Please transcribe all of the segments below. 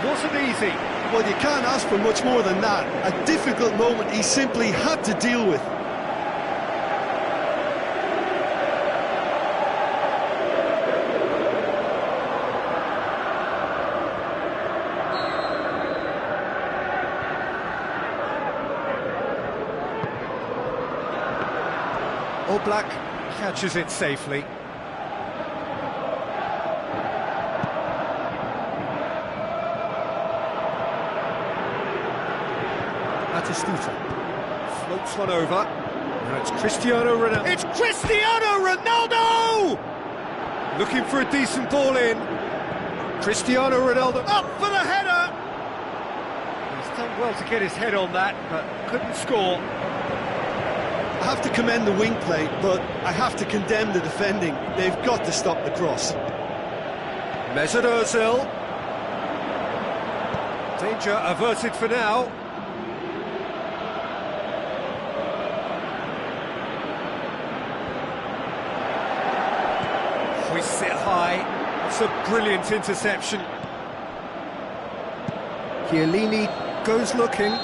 wasn't easy. Well, you can't ask for much more than that. A difficult moment he simply had to deal with. Oblak catches it safely. Batistuta floats one over. Now it's Cristiano Ronaldo. It's Cristiano Ronaldo! Looking for a decent ball in. Cristiano Ronaldo up for the header! He's done well to get his head on that, but couldn't score. I have to commend the wing play, but I have to condemn the defending. They've got to stop the cross. Mesut Ozil. Danger averted for now. Hoists it high. It's a brilliant interception. Chiellini goes looking.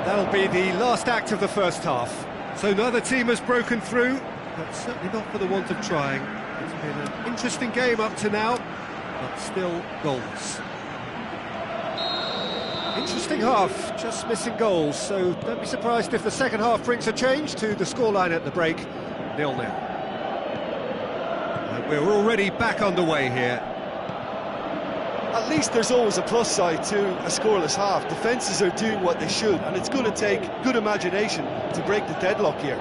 That'll be the last act of the first half. So neither team has broken through, but certainly not for the want of trying. It's been an interesting game up to now, but still goals. Interesting half, just missing goals, so don't be surprised if the second half brings a change to the scoreline at the break, 0-0. And we're already back underway here. At least there's always a plus side to a scoreless half. Defences are doing what they should, and it's going to take good imagination to break the deadlock here.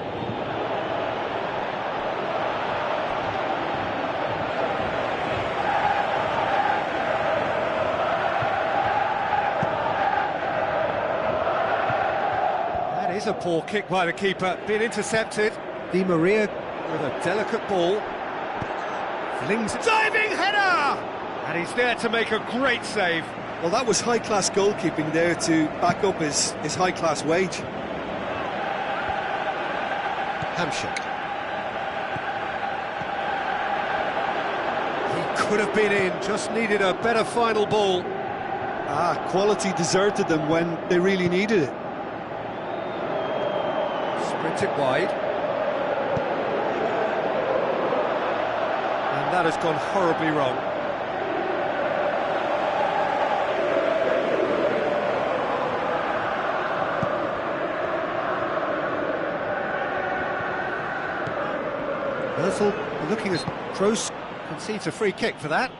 That is a poor kick by the keeper, being intercepted. Di Maria with a delicate ball. Flings it. Diving header! And he's there to make a great save. Well, that was high-class goalkeeping there to back up his high-class wage. Hamsik. He could have been in, just needed a better final ball. Quality deserted them when they really needed it. Sprint it wide. And that has gone horribly wrong. Ozil looking as Kroos concedes a free kick for that.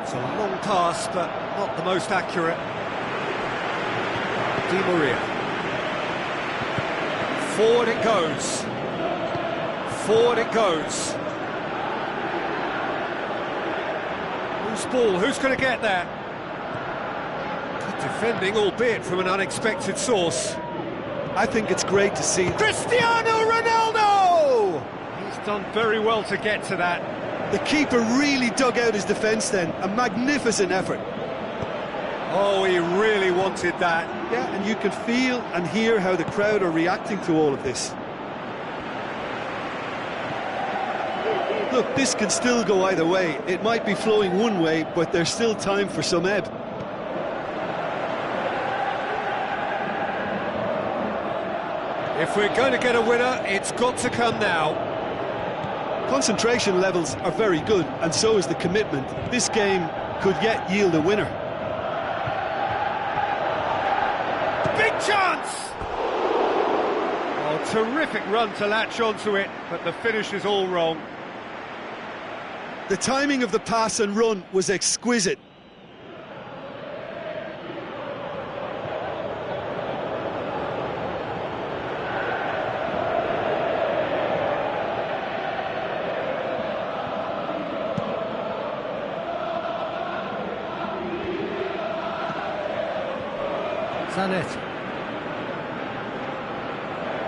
It's a long pass, but not the most accurate. Di Maria. Forward it goes. Forward it goes. Whose ball? Who's going to get there? Defending, albeit from an unexpected source. I think it's great to see Cristiano Ronaldo! He's done very well to get to that. The keeper really dug out his defence then. A magnificent effort. Oh, he really wanted that. Yeah, and you can feel and hear how the crowd are reacting to all of this. Look, this can still go either way. It might be flowing one way, but there's still time for some ebb. If we're going to get a winner, it's got to come now. Concentration levels are very good, and so is the commitment. This game could yet yield a winner. Big chance! Oh, terrific run to latch onto it, but the finish is all wrong. The timing of the pass and run was exquisite. Zanetti.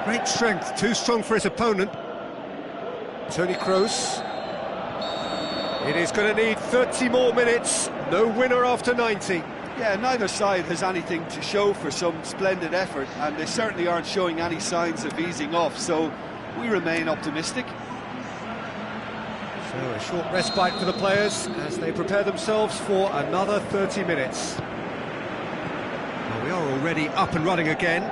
Great strength, too strong for his opponent. Toni Kroos. It is going to need 30 more minutes. No winner after 90. Yeah, neither side has anything to show for some splendid effort, and they certainly aren't showing any signs of easing off, so we remain optimistic. So a short respite for the players as they prepare themselves for another 30 minutes. Well, we are already up and running again.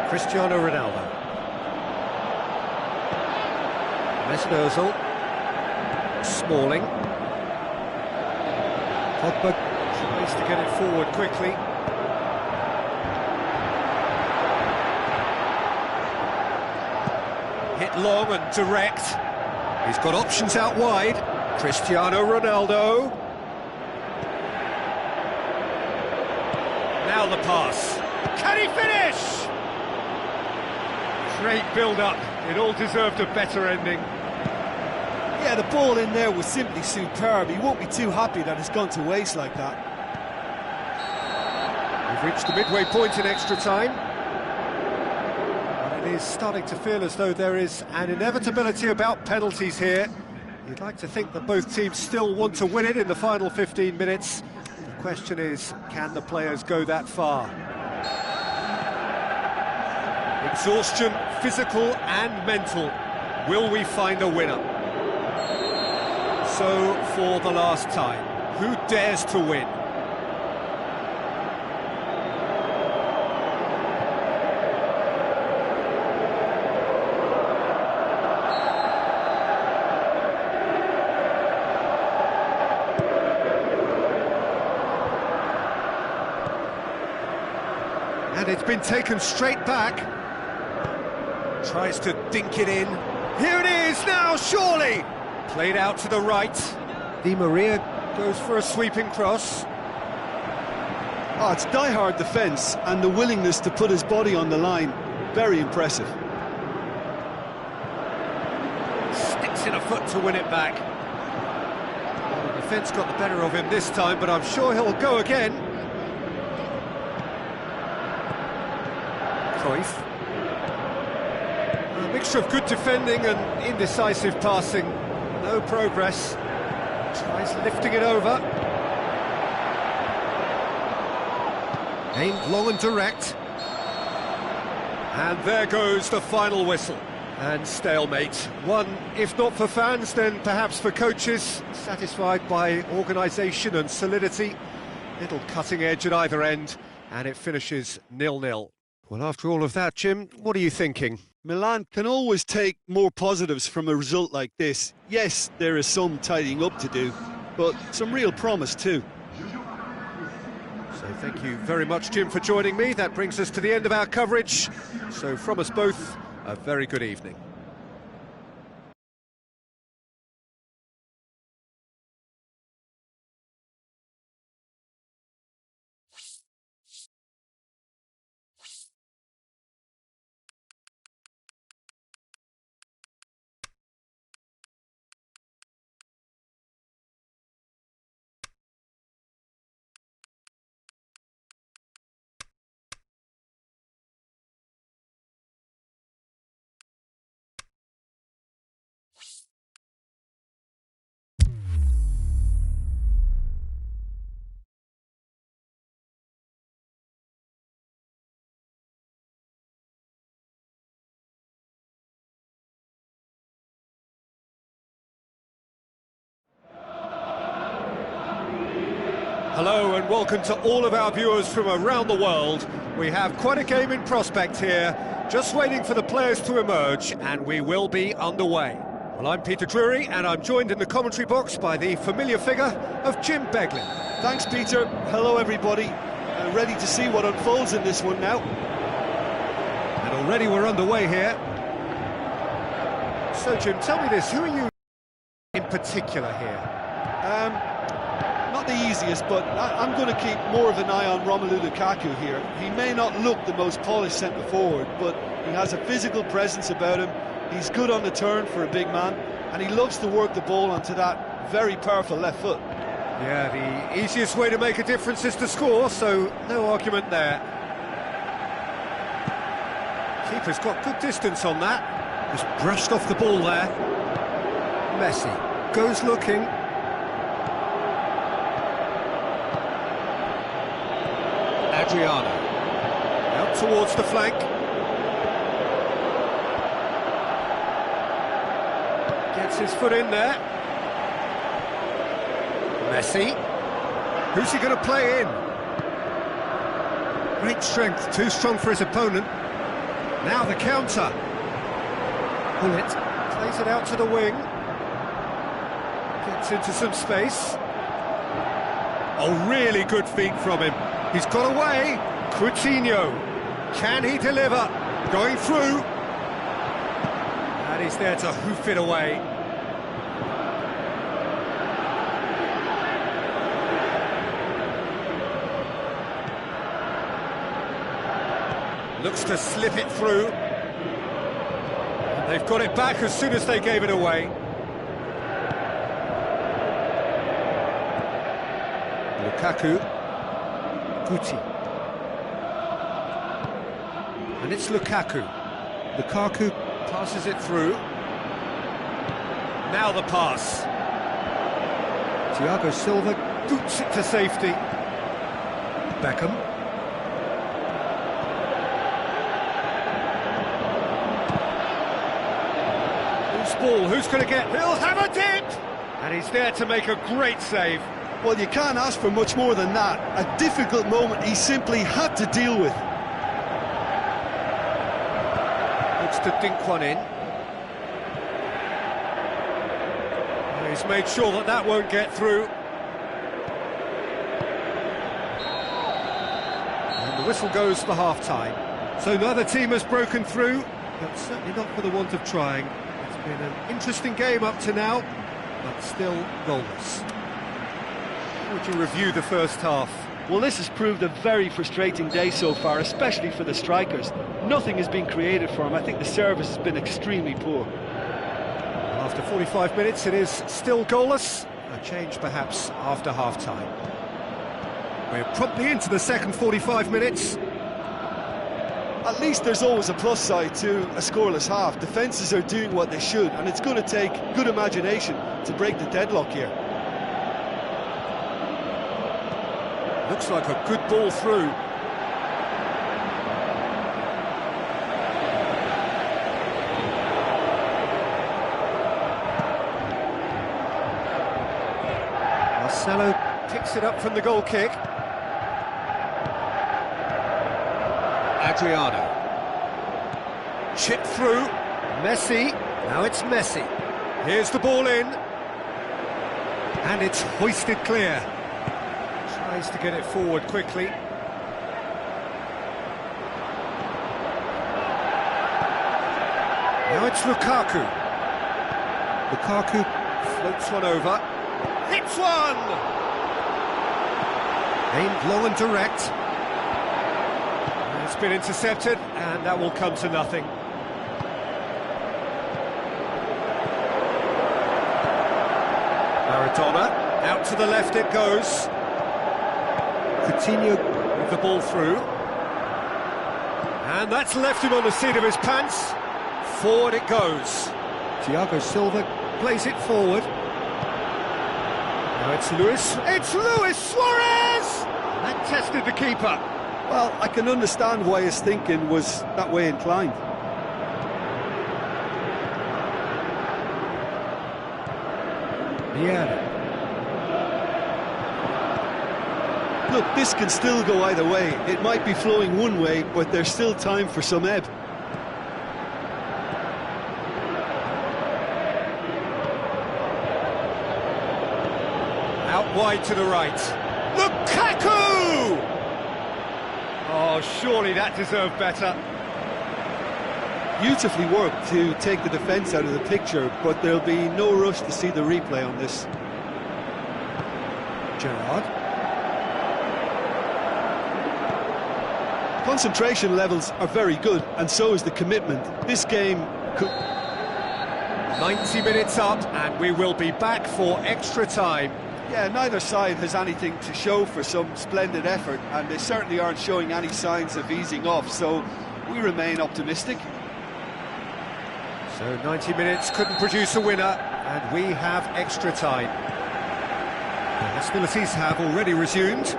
Cristiano Ronaldo. Mesut Ozil. Smalling. Pogba tries to get it forward quickly. Hit long and direct. He's got options out wide. Cristiano Ronaldo. Now the pass. Can he finish? Great build-up. It all deserved a better ending. Yeah, the ball in there was simply superb. He won't be too happy that it's gone to waste like that. We've reached the midway point in extra time. And it is starting to feel as though there is an inevitability about penalties here. You'd like to think that both teams still want to win it in the final 15 minutes. The question is, can the players go that far? Exhaustion, physical and mental. Will we find a winner? So, for the last time, who dares to win? And it's been taken straight back. Tries to dink it in. Here it is now, surely! Played out to the right. Di Maria goes for a sweeping cross. Oh, it's die-hard defence and the willingness to put his body on the line. Very impressive. Sticks in a foot to win it back. Well, the defence got the better of him this time, but I'm sure he'll go again. Cruyff. A mixture of good defending and indecisive passing. No progress. Tries lifting it over. Aimed long and direct. And there goes the final whistle. And stalemate. One, if not for fans, then perhaps for coaches, satisfied by organisation and solidity. Little cutting edge at either end, and it finishes 0-0. Well, after all of that, Jim, what are you thinking? Milan can always take more positives from a result like this. Yes, there is some tidying up to do, but some real promise too. So thank you very much, Jim, for joining me. That brings us to the end of our coverage. So from us both, a very good evening. Hello and welcome to all of our viewers from around the world. We have quite a game in prospect here, just waiting for the players to emerge, and we will be underway. Well, I'm Peter Drury, and I'm joined in the commentary box by the familiar figure of Jim Beglin. Thanks, Peter. Hello, everybody. Ready to see what unfolds in this one now. And already we're underway here. So, Jim, tell me this, who are you in particular here? Not the easiest, but I'm going to keep more of an eye on Romelu Lukaku here. He may not look the most polished centre-forward, but he has a physical presence about him. He's good on the turn for a big man, and he loves to work the ball onto that very powerful left foot. Yeah, the easiest way to make a difference is to score, so no argument there. Keeper's got good distance on that. Just brushed off the ball there. Messi goes looking. Adriano, out towards the flank. Gets his foot in there. Messi. Who's he going to play in? Great strength, too strong for his opponent. Now the counter. Bullet plays it out to the wing. Gets into some space. Oh, really good feet from him. He's got away. Coutinho. Can he deliver? Going through. And he's there to hoof it away. Looks to slip it through. And they've got it back as soon as they gave it away. Lukaku. Guti. And it's Lukaku. Lukaku passes it through. Now the pass. Thiago Silva boots it to safety. Beckham. Who's ball? Who's going to get? He'll have a dip! And he's there to make a great save. Well, you can't ask for much more than that. A difficult moment he simply had to deal with. Looks to dink one in. And he's made sure that that won't get through. And the whistle goes for half-time. So neither team has broken through, but certainly not for the want of trying. It's been an interesting game up to now, but still goalless. How would you review the first half? Well, this has proved a very frustrating day so far, especially for the strikers. Nothing has been created for them. I think the service has been extremely poor. After 45 minutes, it is still goalless. A change, perhaps, after half-time. We're promptly into the second 45 minutes. At least there's always a plus side to a scoreless half. Defences are doing what they should, and it's going to take good imagination to break the deadlock here. Looks like a good ball through. Marcelo picks it up from the goal kick. Adriano. Chip through. Messi. Now it's Messi. Here's the ball in. And it's hoisted clear. Tries to get it forward quickly. Now it's Lukaku. Lukaku floats one over. Hits one! Aimed low and direct. It's been intercepted, and that will come to nothing. Maradona, out to the left it goes. Coutinho with the ball through. And that's left him on the seat of his pants. Forward it goes. Thiago Silva plays it forward. Now it's Luis. It's Luis Suarez! That tested the keeper. Well, I can understand why his thinking was that way inclined. Yeah. Look, this can still go either way. It might be flowing one way, but there's still time for some ebb. Out wide to the right. Lukaku! Oh, surely that deserved better. Beautifully worked to take the defence out of the picture, but there'll be no rush to see the replay on this. Gerrard. Concentration levels are very good, and so is the commitment. This game could... 90 minutes up, and we will be back for extra time. Yeah, neither side has anything to show for some splendid effort, and they certainly aren't showing any signs of easing off, so we remain optimistic. So 90 minutes couldn't produce a winner, and we have extra time. The hostilities have already resumed.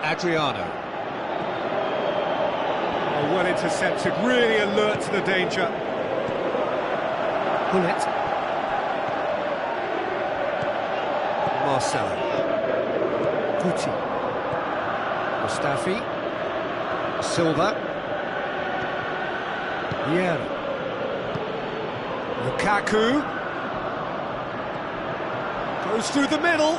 Adriano. Oh, well intercepted, really alert to the danger. Hullet. Marcelo. Guti. Mustafi. Silva. Vieira. Lukaku. Goes through the middle.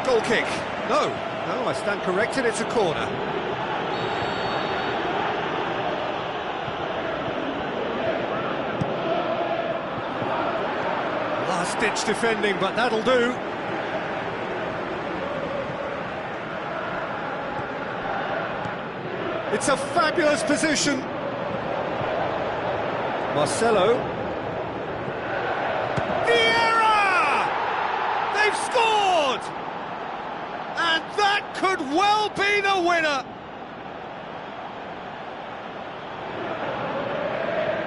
Goal kick. No, I stand corrected, it's a corner. Last-ditch defending, but that'll do. It's a fabulous position. Marcelo. Vieira! They've scored! And that could well be the winner!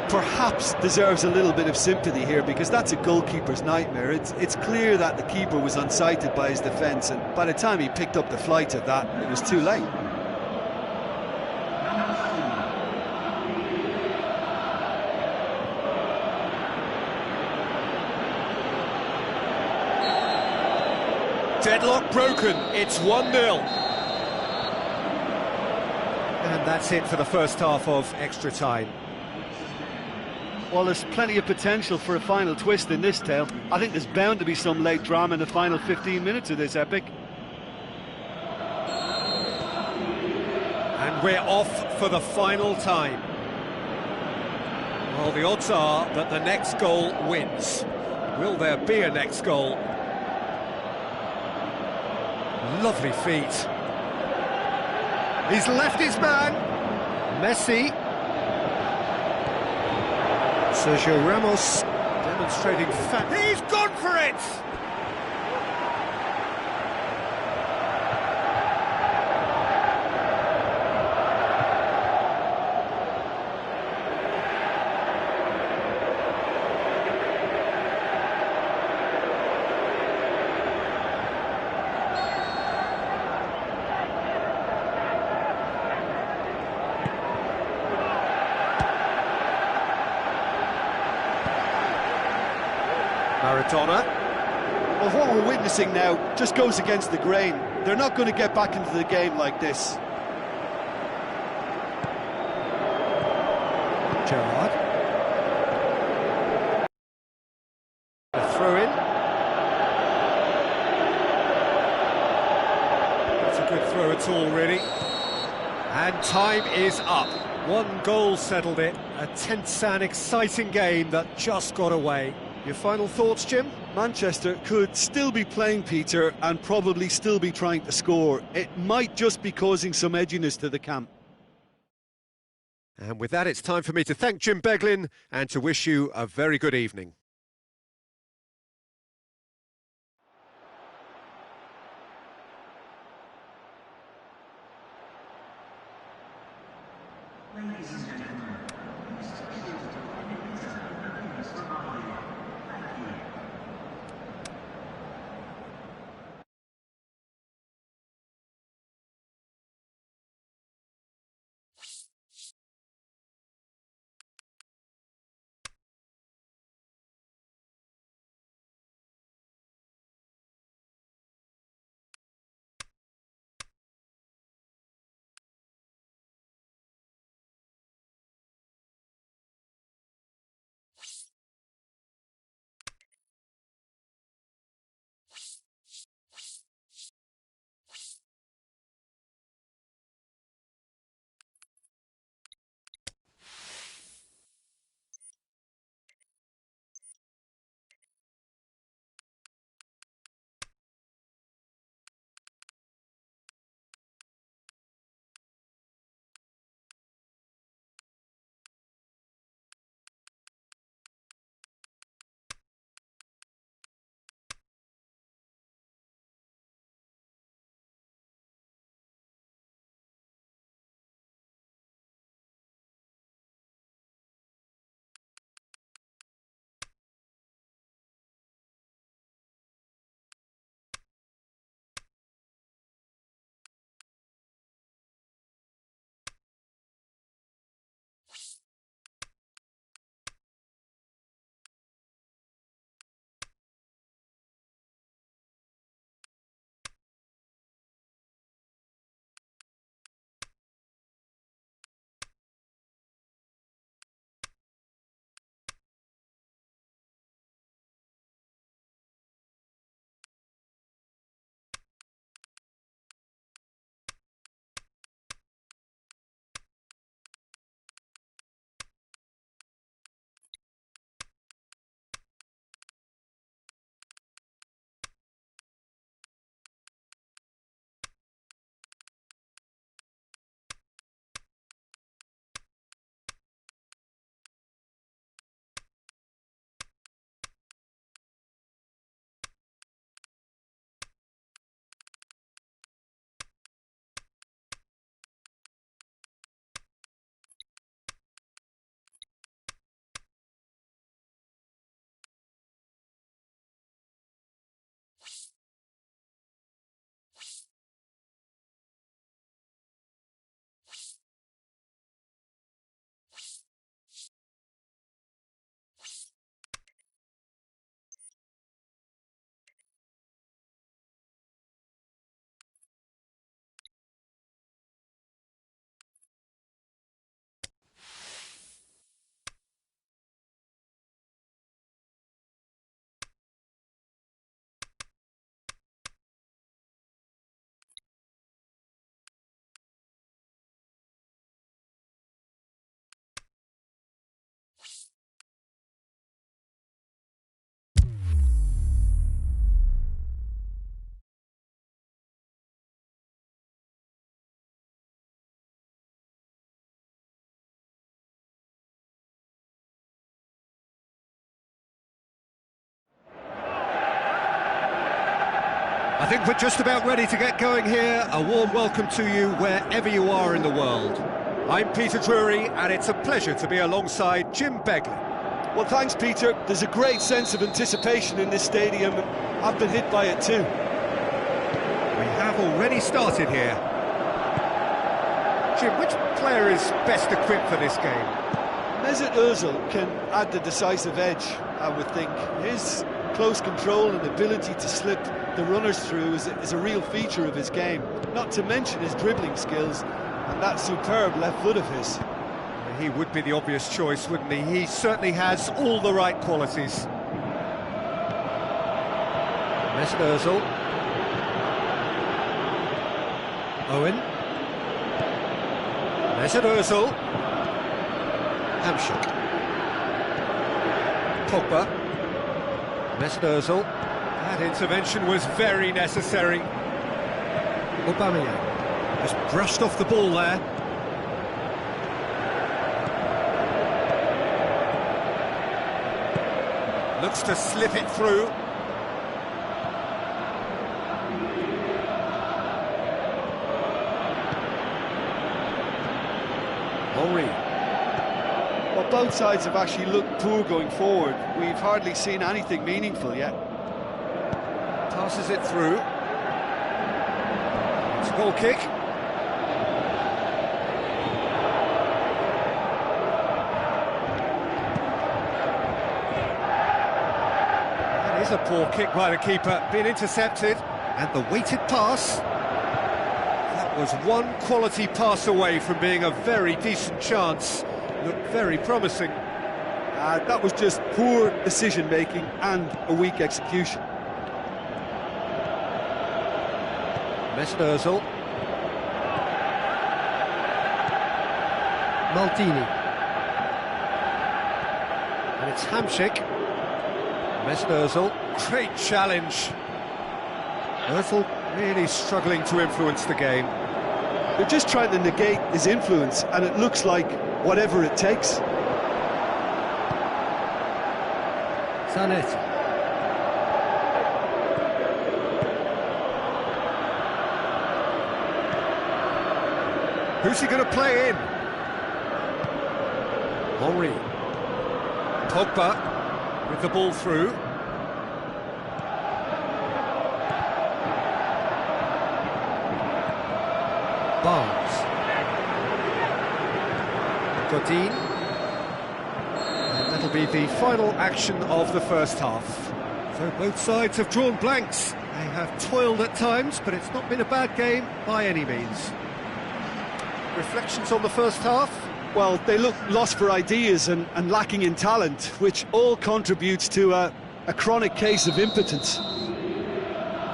Perhaps deserves a little bit of sympathy here, because that's a goalkeeper's nightmare. It's clear that the keeper was unsighted by his defence, and by the time he picked up the flight of that, it was too late. Deadlock broken, it's 1-0. And that's it for the first half of extra time. Well, there's plenty of potential for a final twist in this tale. I think there's bound to be some late drama in the final 15 minutes of this epic. And we're off for the final time. Well, the odds are that the next goal wins. Will there be a next goal? Lovely feet. He's left his man. Messi. Sergio Ramos demonstrating He's gone for it! Maradona. Well, what we're witnessing now just goes against the grain. They're not going to get back into the game like this. Gerrard. A throw-in. That's a good throw at all, really. And time is up. One goal settled it. A tense and exciting game that just got away. Your final thoughts, Jim? Manchester could still be playing, Peter, and probably still be trying to score. It might just be causing some edginess to the camp. And with that, it's time for me to thank Jim Beglin and to wish you a very good evening. Ladies and gentlemen, I think we're just about ready to get going here. A warm welcome to you wherever you are in the world. I'm Peter Drury, and it's a pleasure to be alongside Jim Begley. Well, thanks, Peter. There's a great sense of anticipation in this stadium. I've been hit by it too. We have already started here. Jim, which player is best equipped for this game? Mesut Ozil can add the decisive edge, I would think. His close control and ability to slip the runners through is a real feature of his game, not to mention his dribbling skills and that superb left foot of his. He would be the obvious choice, wouldn't he? He certainly has all the right qualities. Mesut Ozil. Owen. Mesut Ozil. Hamsik. Pogba. Mesut Ozil. That intervention was very necessary. Aubameyang just brushed off the ball there. Looks to slip it through. Henry. Well, both sides have actually looked poor going forward. We've hardly seen anything meaningful yet. Passes it through. It's a goal kick. That is a poor kick by the keeper, being intercepted, and the weighted pass. That was one quality pass away from being a very decent chance. Looked very promising. That was just poor decision-making and a weak execution. Mesut Ozil. Maldini. And it's Hamsik. Mesut Ozil. Great challenge. Ozil really struggling to influence the game. They're just trying to negate his influence, and it looks like whatever it takes. Zanetti. Who's he going to play in? Henry. Pogba with the ball through. Barnes. Godin. And that'll be the final action of the first half. So both sides have drawn blanks. They have toiled at times, but it's not been a bad game by any means. Reflections on the first half? Well, they look lost for ideas and lacking in talent, which all contributes to a chronic case of impotence.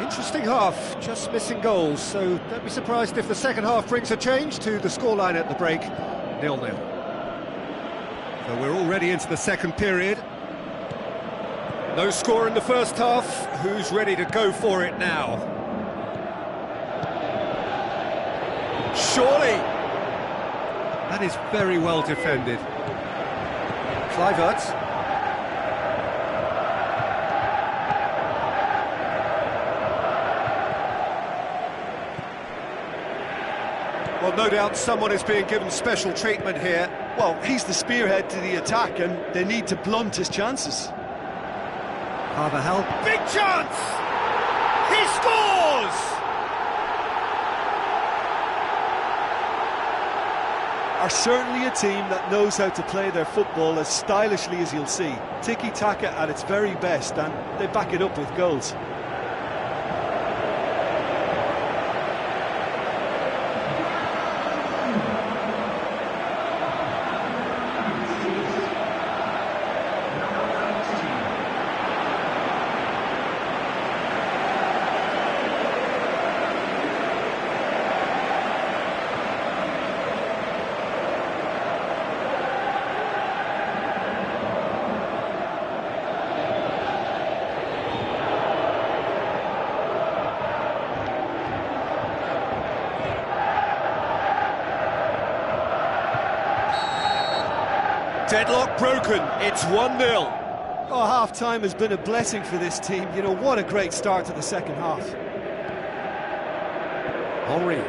Interesting half, just missing goals, so don't be surprised if the second half brings a change to the scoreline at the break, 0-0. So we're already into the second period. No score in the first half, who's ready to go for it now? Surely! That is very well defended. Kluivert. Well, no doubt someone is being given special treatment here. Well, he's the spearhead to the attack, and they need to blunt his chances. Carvajal. Big chance! He scores! Are certainly a team that knows how to play their football as stylishly as you'll see. Tiki-taka at its very best, and they back it up with goals. Deadlock broken, it's 1-0. Oh, half-time has been a blessing for this team. You know, what a great start to the second half. Henry.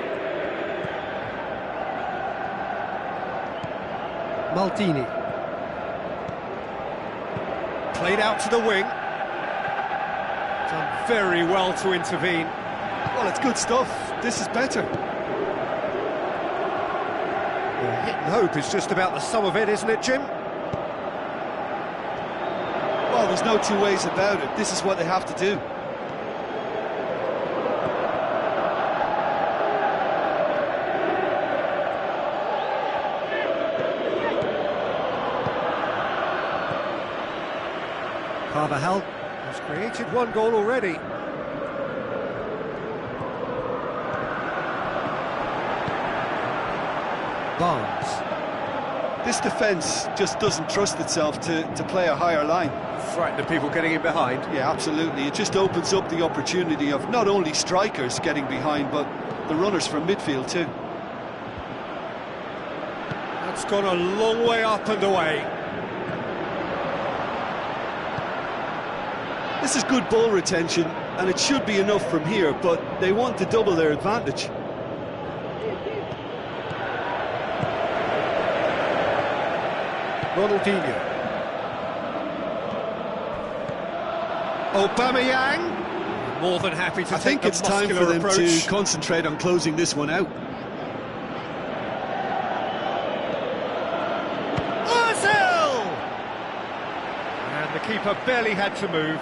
Maldini. Played out to the wing. Done very well to intervene. Well, it's good stuff. This is better. Well, hit and hope is just about the sum of it, isn't it, Jim? Well, there's no two ways about it. This is what they have to do. Carvajal has created one goal already. Barnes. This defence just doesn't trust itself to play a higher line. Frightened of people getting in behind. Yeah, absolutely. It just opens up the opportunity of not only strikers getting behind, but the runners from midfield too. That's gone a long way up and away. This is good ball retention, and it should be enough from here, but they want to double their advantage. Ronaldinho. Aubameyang. More than happy to I think it's time for them to concentrate on closing this one out. Ozil! And the keeper barely had to move.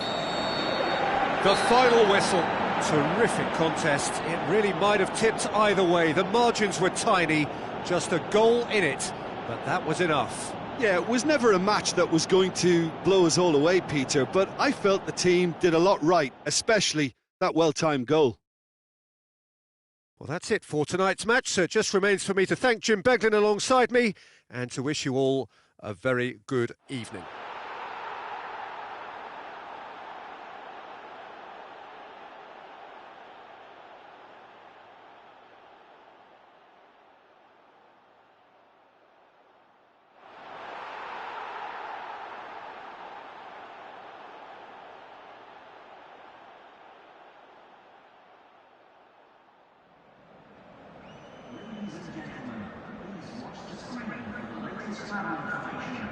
The final whistle. Terrific contest. It really might have tipped either way. The margins were tiny, just a goal in it, but that was enough. Yeah, it was never a match that was going to blow us all away, Peter, but I felt the team did a lot right, especially that well-timed goal. Well, that's it for tonight's match, so it just remains for me to thank Jim Beglin alongside me and to wish you all a very good evening. Ladies and gentlemen, please watch the screen for the latest travel information.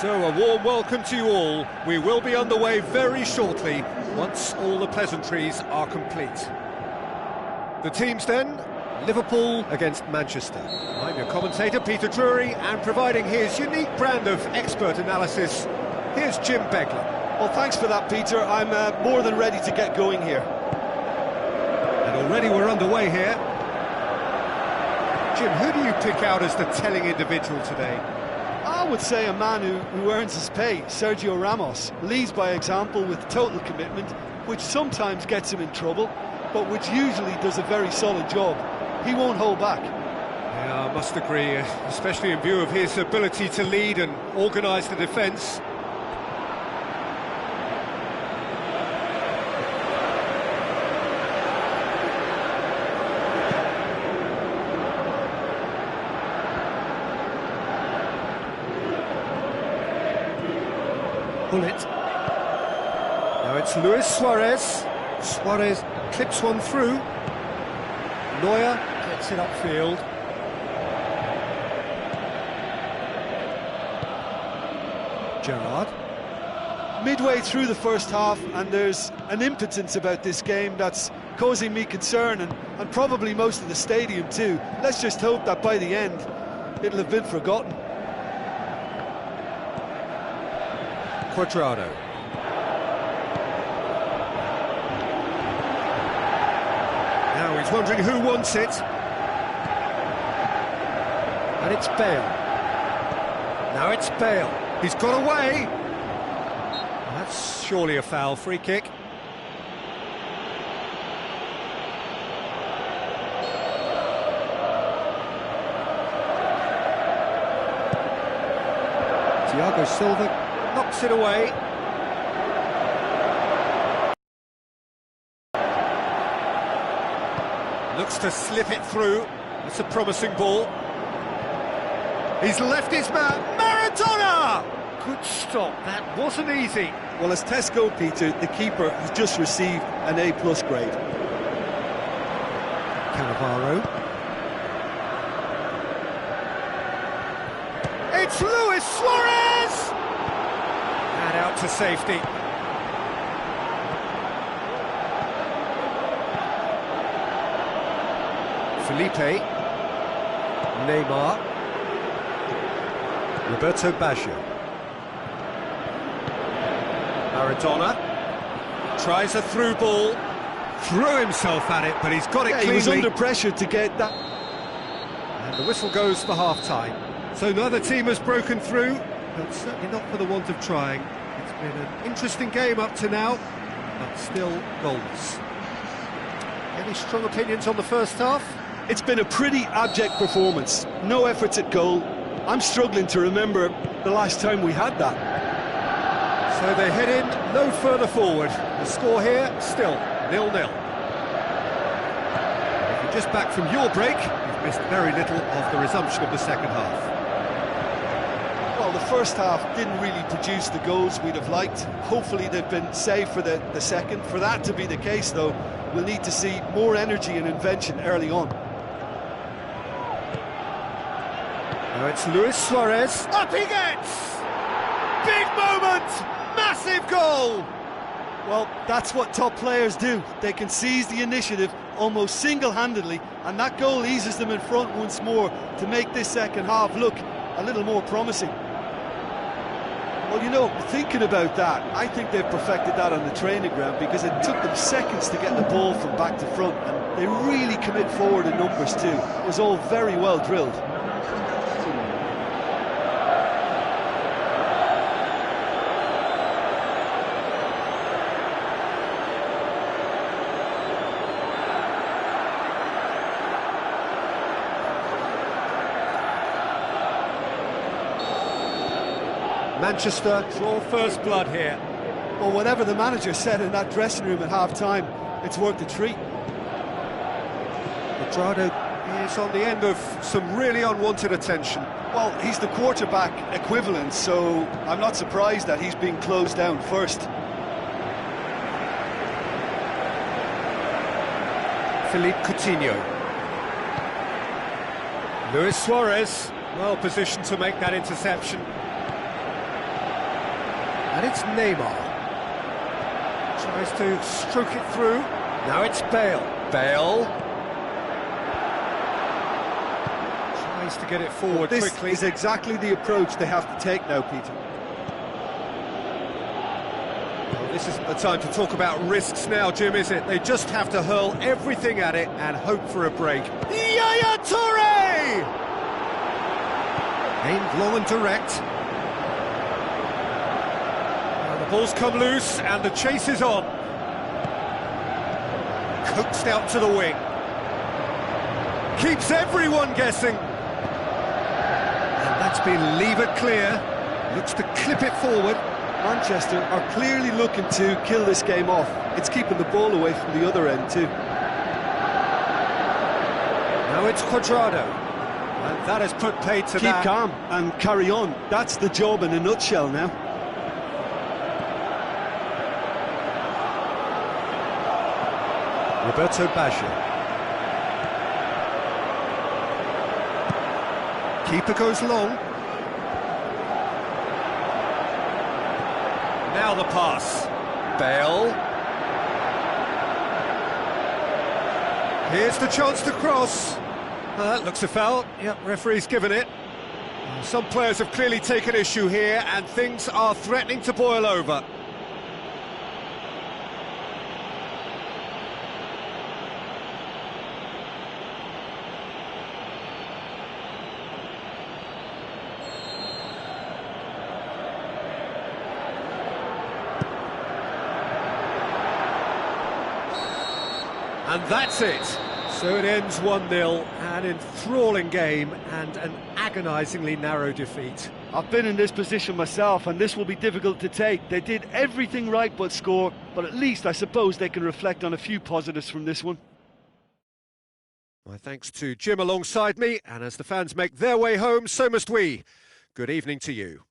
So a warm welcome to you all. We will be underway very shortly once all the pleasantries are complete. The teams then, Liverpool against Manchester. I'm your commentator, Peter Drury, and providing his unique brand of expert analysis, here's Jim Beglin. Well, thanks for that, Peter. I'm more than ready to get going here. And already we're underway here. Jim, who do you pick out as the telling individual today? I would say a man who earns his pay, Sergio Ramos, leads by example with total commitment, which sometimes gets him in trouble, but which usually does a very solid job. He won't hold back. Yeah, I must agree, especially in view of his ability to lead and organise the defence. Bullet. Now it's Luis Suarez. Suarez clips one through. Neuer gets it upfield. Gerrard. Midway through the first half, and there's an impotence about this game that's causing me concern, and probably most of the stadium too. Let's just hope that by the end, it'll have been forgotten. Cuadrado. Now he's wondering who wants it. And it's Bale. Now it's Bale. He's got away. That's surely a foul. Free kick. Thiago Silva knocks it away. Looks to slip it through. It's a promising ball. He's left his man. Maradona! Good stop. That wasn't easy. Well, as Tesco, Peter, the keeper has just received an A+ grade. Cannavaro. It's Luis Suarez! And out to safety. Felipe. Neymar. Roberto Baggio. Maradona. Tries a through ball. Threw himself at it, but he's got it cleanly. He was under pressure to get that. And the whistle goes for half-time. So neither team has broken through, but certainly not for the want of trying. It's been an interesting game up to now, but still goalless. Any strong opinions on the first half? It's been a pretty abject performance. No efforts at goal. I'm struggling to remember the last time we had that. So they head in no further forward. The score here, still 0-0. If you're just back from your break, you've missed very little of the resumption of the second half. Well, the first half didn't really produce the goals we'd have liked. Hopefully they've been saved for the second. For that to be the case, though, we'll need to see more energy and invention early on. Now it's Luis Suarez. Up he gets! Big moment! Massive goal! Well, that's what top players do. They can seize the initiative almost single-handedly, and that goal eases them in front once more to make this second half look a little more promising. Well, you know, thinking about that, I think they've perfected that on the training ground, because it took them seconds to get the ball from back to front, and they really commit forward in numbers too. It was all very well drilled. Manchester draw first blood here. Well, whatever the manager said in that dressing room at half-time, it's worth a treat. Cuadrado is on the end of some really unwanted attention. Well, he's the quarterback equivalent, so I'm not surprised that he's being closed down first. Philippe Coutinho. Luis Suarez, well positioned to make that interception. And it's Neymar. Tries to stroke it through. Now it's Bale. Bale. Tries to get it forward quickly. This is exactly the approach they have to take now, Peter. Well, this isn't the time to talk about risks now, Jim, is it? They just have to hurl everything at it and hope for a break. Yaya Toure! Aimed long and direct. The ball's come loose and the chase is on. Coaxed out to the wing. Keeps everyone guessing. And that's been levered clear. Looks to clip it forward. Manchester are clearly looking to kill this game off. It's keeping the ball away from the other end too. Now it's Cuadrado. And that has put paid to that. Keep calm and carry on. That's the job in a nutshell now. Roberto Baggio. Keeper goes long. Now the pass. Bale. Here's the chance to cross. That looks a foul. Yep, referee's given it. Some players have clearly taken issue here, and things are threatening to boil over. And that's it. So it ends 1-0, an enthralling game and an agonisingly narrow defeat. I've been in this position myself, and this will be difficult to take. They did everything right but score, but at least I suppose they can reflect on a few positives from this one. My thanks to Jim alongside me, and as the fans make their way home, so must we. Good evening to you.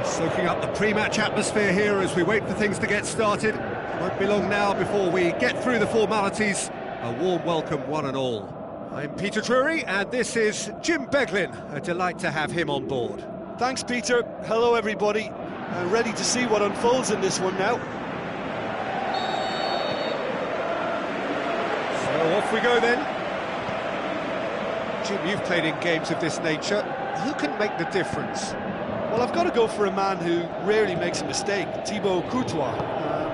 Soaking up the pre-match atmosphere here as we wait for things to get started. Won't be long now before we get through the formalities. A warm welcome, one and all. I'm Peter Drury, and this is Jim Beglin. A delight to have him on board. Thanks, Peter. Hello, everybody. Ready to see what unfolds in this one now. So off we go then. Jim, you've played in games of this nature. Who can make the difference? Well, I've got to go for a man who rarely makes a mistake, Thibaut Courtois.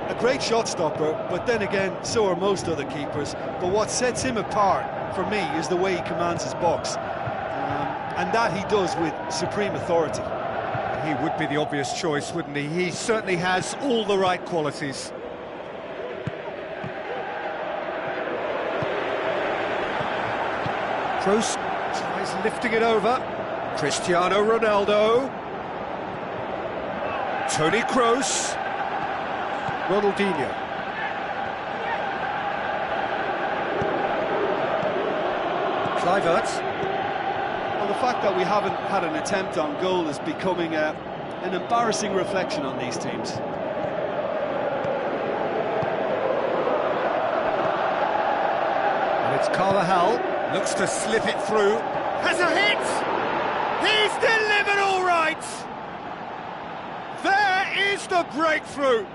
A great shot stopper, but then again, so are most other keepers. But what sets him apart, for me, is the way he commands his box. And that he does with supreme authority. He would be the obvious choice, wouldn't he? He certainly has all the right qualities. Kroos tries lifting it over. Cristiano Ronaldo. Toni Kroos. Ronaldinho. Kluivert. Well, the fact that we haven't had an attempt on goal is becoming an embarrassing reflection on these teams. And it's Carvajal. Looks to slip it through. Has a hit! He's delivered all right! There is the breakthrough!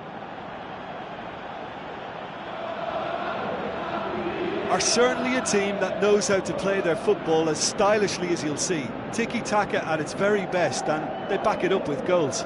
Are certainly a team that knows how to play their football as stylishly as you'll see. Tiki-taka at its very best, and they back it up with goals.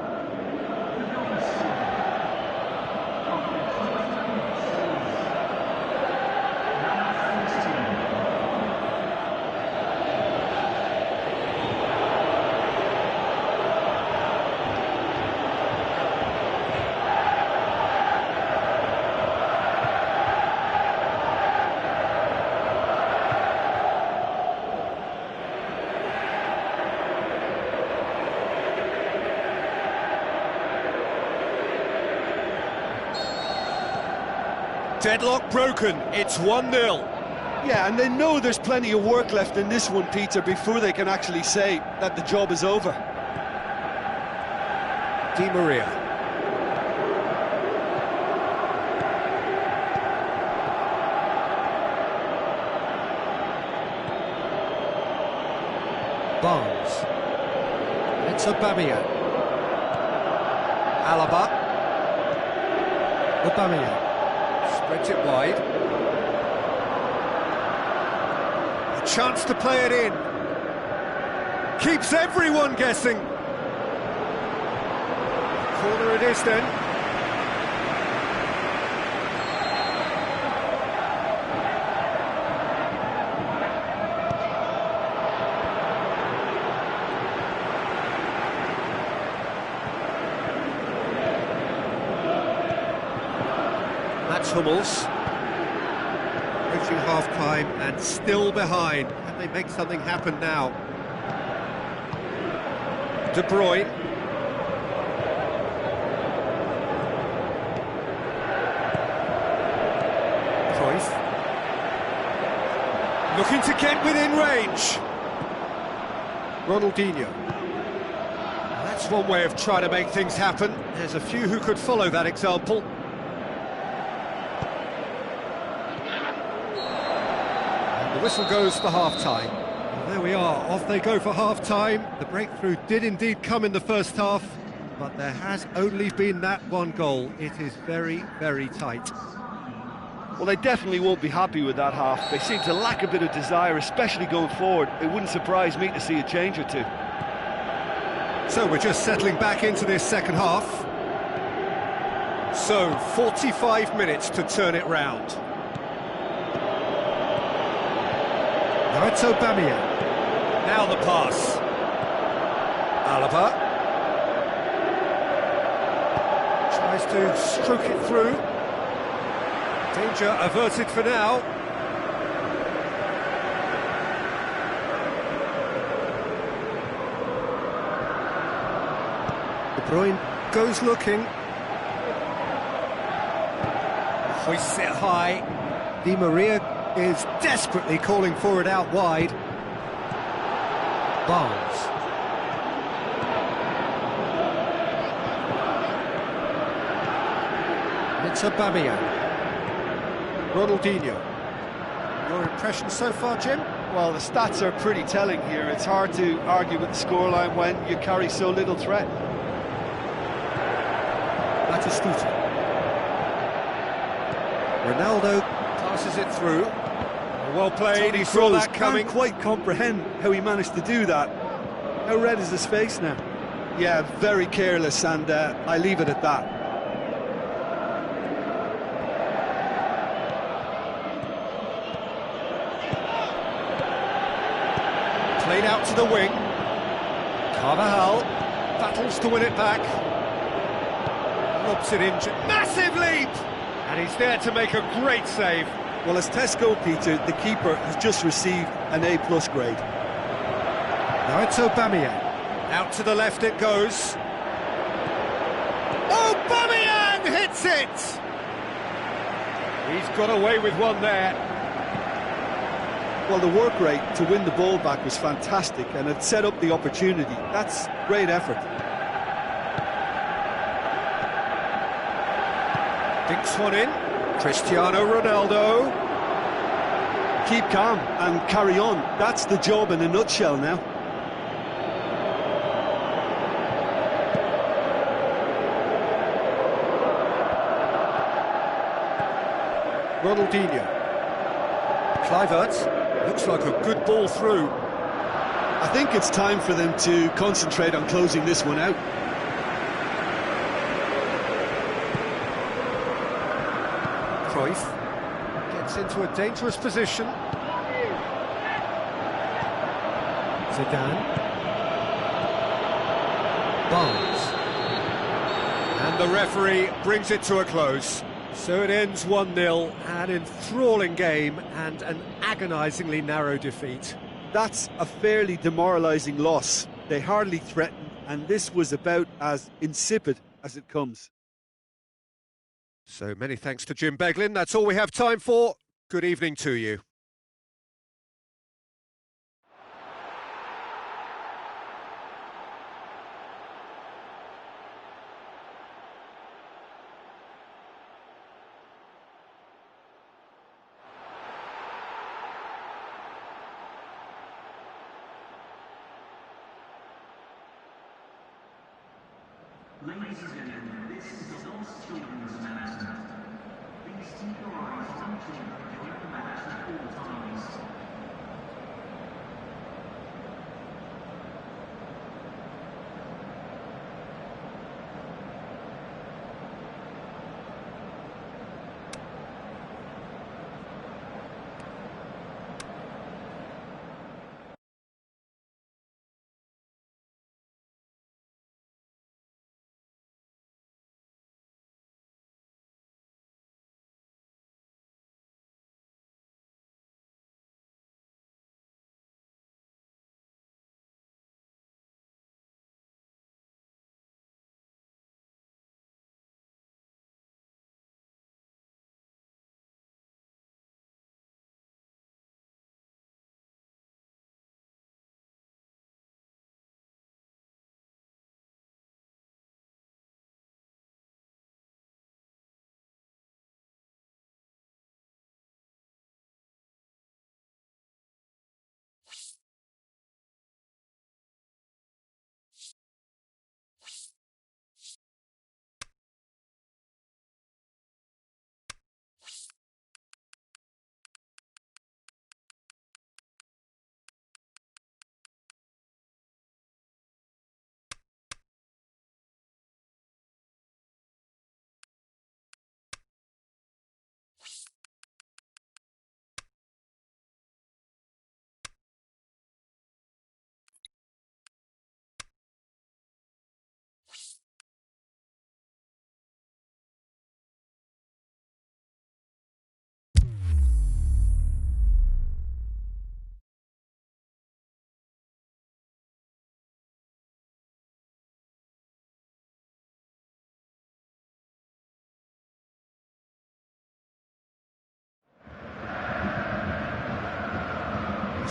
Deadlock broken, it's 1-0. Yeah, and they know there's plenty of work left in this one, Peter, before they can actually say that the job is over. Di Maria. Barnes. It's Aubameyang. Alaba. Aubameyang. Spreads it wide. A chance to play it in. Keeps everyone guessing. Corner it is then. Hummels. Approaching half-time and still behind. Can they make something happen now? De Bruyne. Cruyff. Looking to get within range. Ronaldinho. That's one way of trying to make things happen. There's a few who could follow that example. And the whistle goes for half-time. And there we are, off they go for half-time. The breakthrough did indeed come in the first half, but there has only been that one goal. It is very, very tight. Well, they definitely won't be happy with that half. They seem to lack a bit of desire, especially going forward. It wouldn't surprise me to see a change or two. So we're just settling back into this second half. So, 45 minutes to turn it round. Now it's Aubameyang. Now the pass. Alaba. Tries to stroke it through. Danger averted for now. De Bruyne goes looking. Hoists it high. Di Maria is desperately calling for it out wide. Barnes. It's Aubameyang. Ronaldinho. Your impression so far, Jim? Well, the stats are pretty telling here. It's hard to argue with the scoreline when you carry so little threat. Batistuta. Ronaldo passes it through. Well played, he saw that coming. Can't quite comprehend how he managed to do that. How red is his face now? Yeah, very careless, and I leave it at that. Played out to the wing. Carvajal battles to win it back. Lobs it in. Massive leap! And he's there to make a great save. Well, as Tesco, Peter, the keeper has just received an A+ grade. Now it's Aubameyang. Out to the left it goes. Aubameyang hits it! He's got away with one there. Well, the work rate to win the ball back was fantastic, and it set up the opportunity. That's great effort. Dinks one in. Cristiano Ronaldo. Keep calm and carry on. That's the job in a nutshell now. Ronaldinho. Kluivert. Looks like a good ball through. I think it's time for them to concentrate on closing this one out. Cruyff gets into a dangerous position. Zidane. Barnes. And the referee brings it to a close. So it ends 1-0, an enthralling game and an agonisingly narrow defeat. That's a fairly demoralising loss. They hardly threatened, and this was about as insipid as it comes. So many thanks to Jim Beglin. That's all we have time for. Good evening to you. Ladies and gentlemen, this is the last children's announcement. Please keep your eyes on children during the match at all times.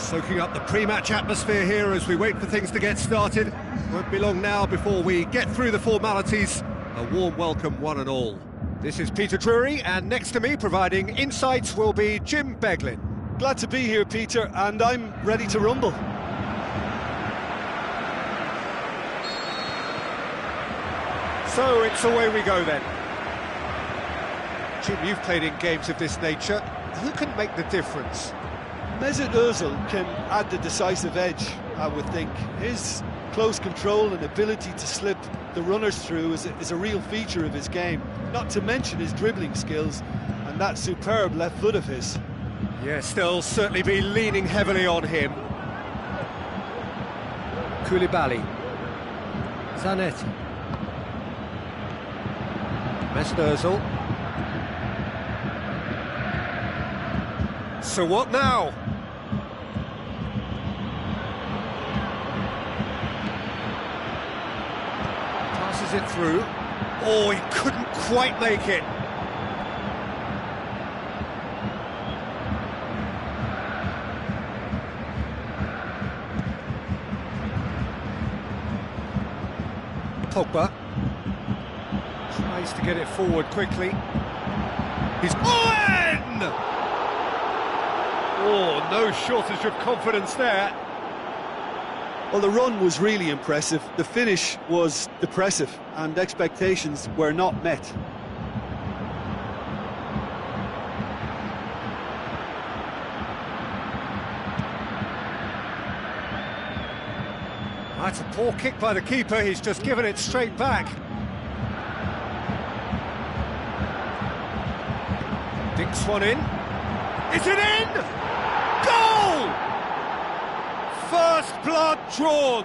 Soaking up the pre-match atmosphere here as we wait for things to get started. Won't be long now before we get through the formalities. A warm welcome, one and all. This is Peter Drury, and next to me, providing insights, will be Jim Beglin. Glad to be here, Peter, and I'm ready to rumble. So it's away we go then. Jim, you've played in games of this nature. Who can make the difference? Mesut Ozil can add the decisive edge, I would think. His close control and ability to slip the runners through is a real feature of his game, not to mention his dribbling skills and that superb left foot of his. Yes, they'll certainly be leaning heavily on him. Koulibaly. Zanetti. Mesut Ozil. So what now? Passes it through. Oh, he couldn't quite make it. Pogba tries to get it forward quickly. He's Owen! Oh, no shortage of confidence there. Well, the run was really impressive. The finish was depressive, and expectations were not met. That's a poor kick by the keeper. He's just given it straight back. Dinks one in. Is it in? Goal! First blood drawn.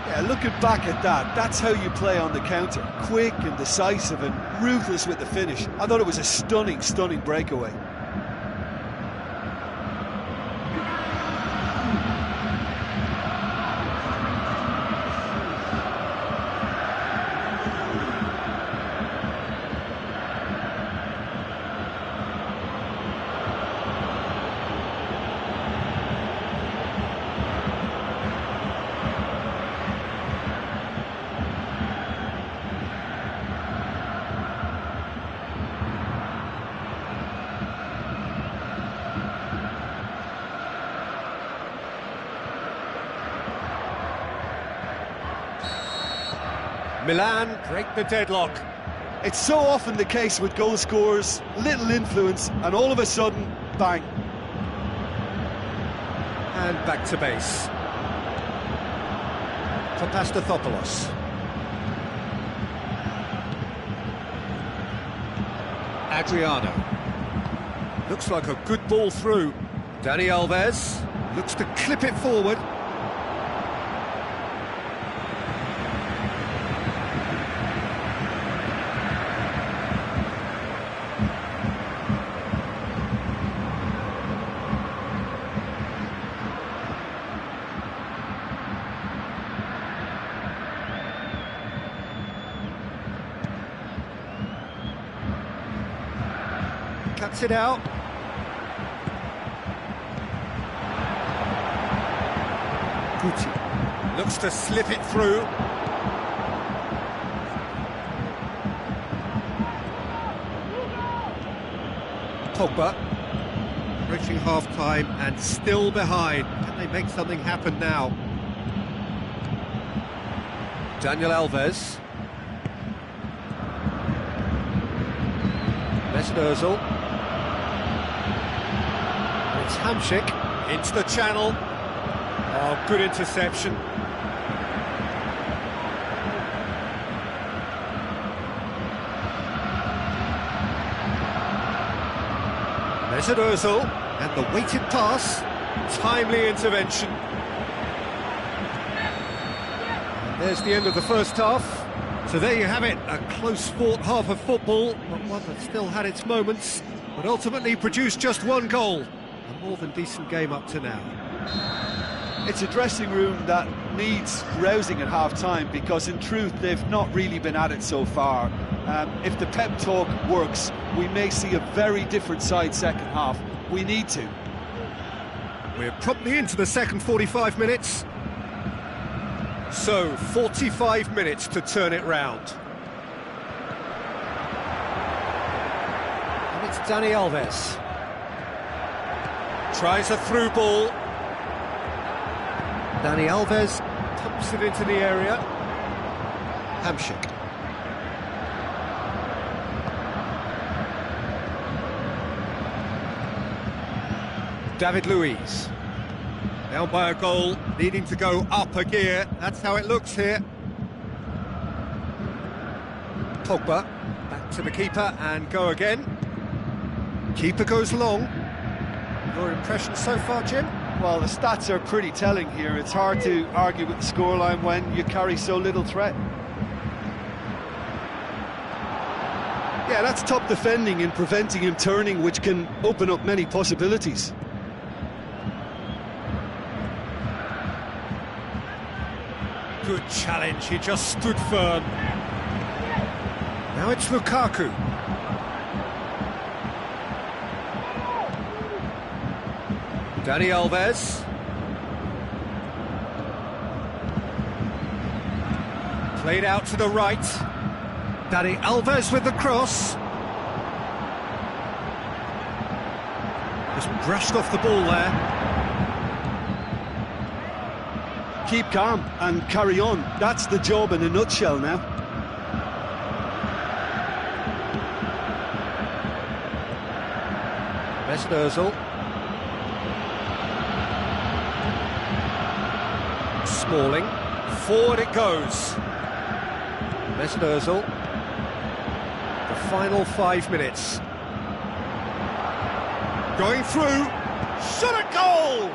Yeah, looking back at that, that's how you play on the counter. Quick and decisive and ruthless with the finish. I thought it was a stunning, stunning breakaway. Milan break the deadlock. It's so often the case with goal scorers, little influence, and all of a sudden, bang. And back to base. For Pastathopoulos. Adriano. Looks like a good ball through. Dani Alves looks to clip it forward. Cuts it out. Guti looks to slip it through. Pogba approaching half-time and still behind. Can they make something happen now? Daniel Alves. Mesut Ozil. It's Hamšík into the channel. Oh, good interception. Mesut Ozil, and the weighted pass. Timely intervention. And there's the end of the first half. So there you have it, a close-fought half of football, but one that still had its moments, but ultimately produced just one goal. A more than decent game up to now. It's a dressing room that needs rousing at half-time, because in truth they've not really been at it so far. If the pep talk works, we may see a very different side second half. We need to. We're promptly into the second 45 minutes. So, 45 minutes to turn it round. And it's Dani Alves. Tries a through ball. Dani Alves pumps it into the area. Hamšík. David Luiz. Down by a goal, needing to go up a gear. That's how it looks here. Pogba, back to the keeper and go again. Keeper goes long. Your impression so far, Jim? Well, the stats are pretty telling here. It's hard to argue with the scoreline when you carry so little threat. Yeah, that's top defending and preventing him turning, which can open up many possibilities. Good challenge, he just stood firm. Now it's Lukaku. Dani Alves. Played out to the right. Dani Alves with the cross. Just brushed off the ball there. Keep calm and carry on. That's the job in a nutshell now. Mesut Ozil. Smalling. Forward it goes. Mesut Ozil. The final 5 minutes. Going through. Shot a goal!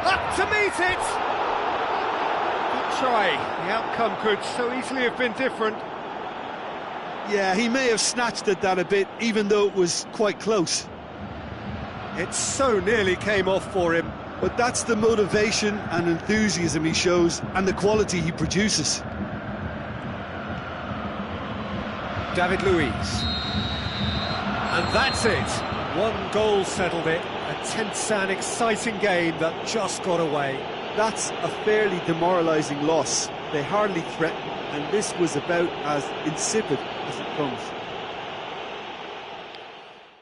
Up to meet it! Good try. The outcome could so easily have been different. Yeah, he may have snatched at that a bit, even though it was quite close. It so nearly came off for him. But that's the motivation and enthusiasm he shows, and the quality he produces. David Luiz. And that's it. One goal settled it. A tense and exciting game that just got away. That's a fairly demoralising loss. They hardly threatened, and this was about as insipid as it comes.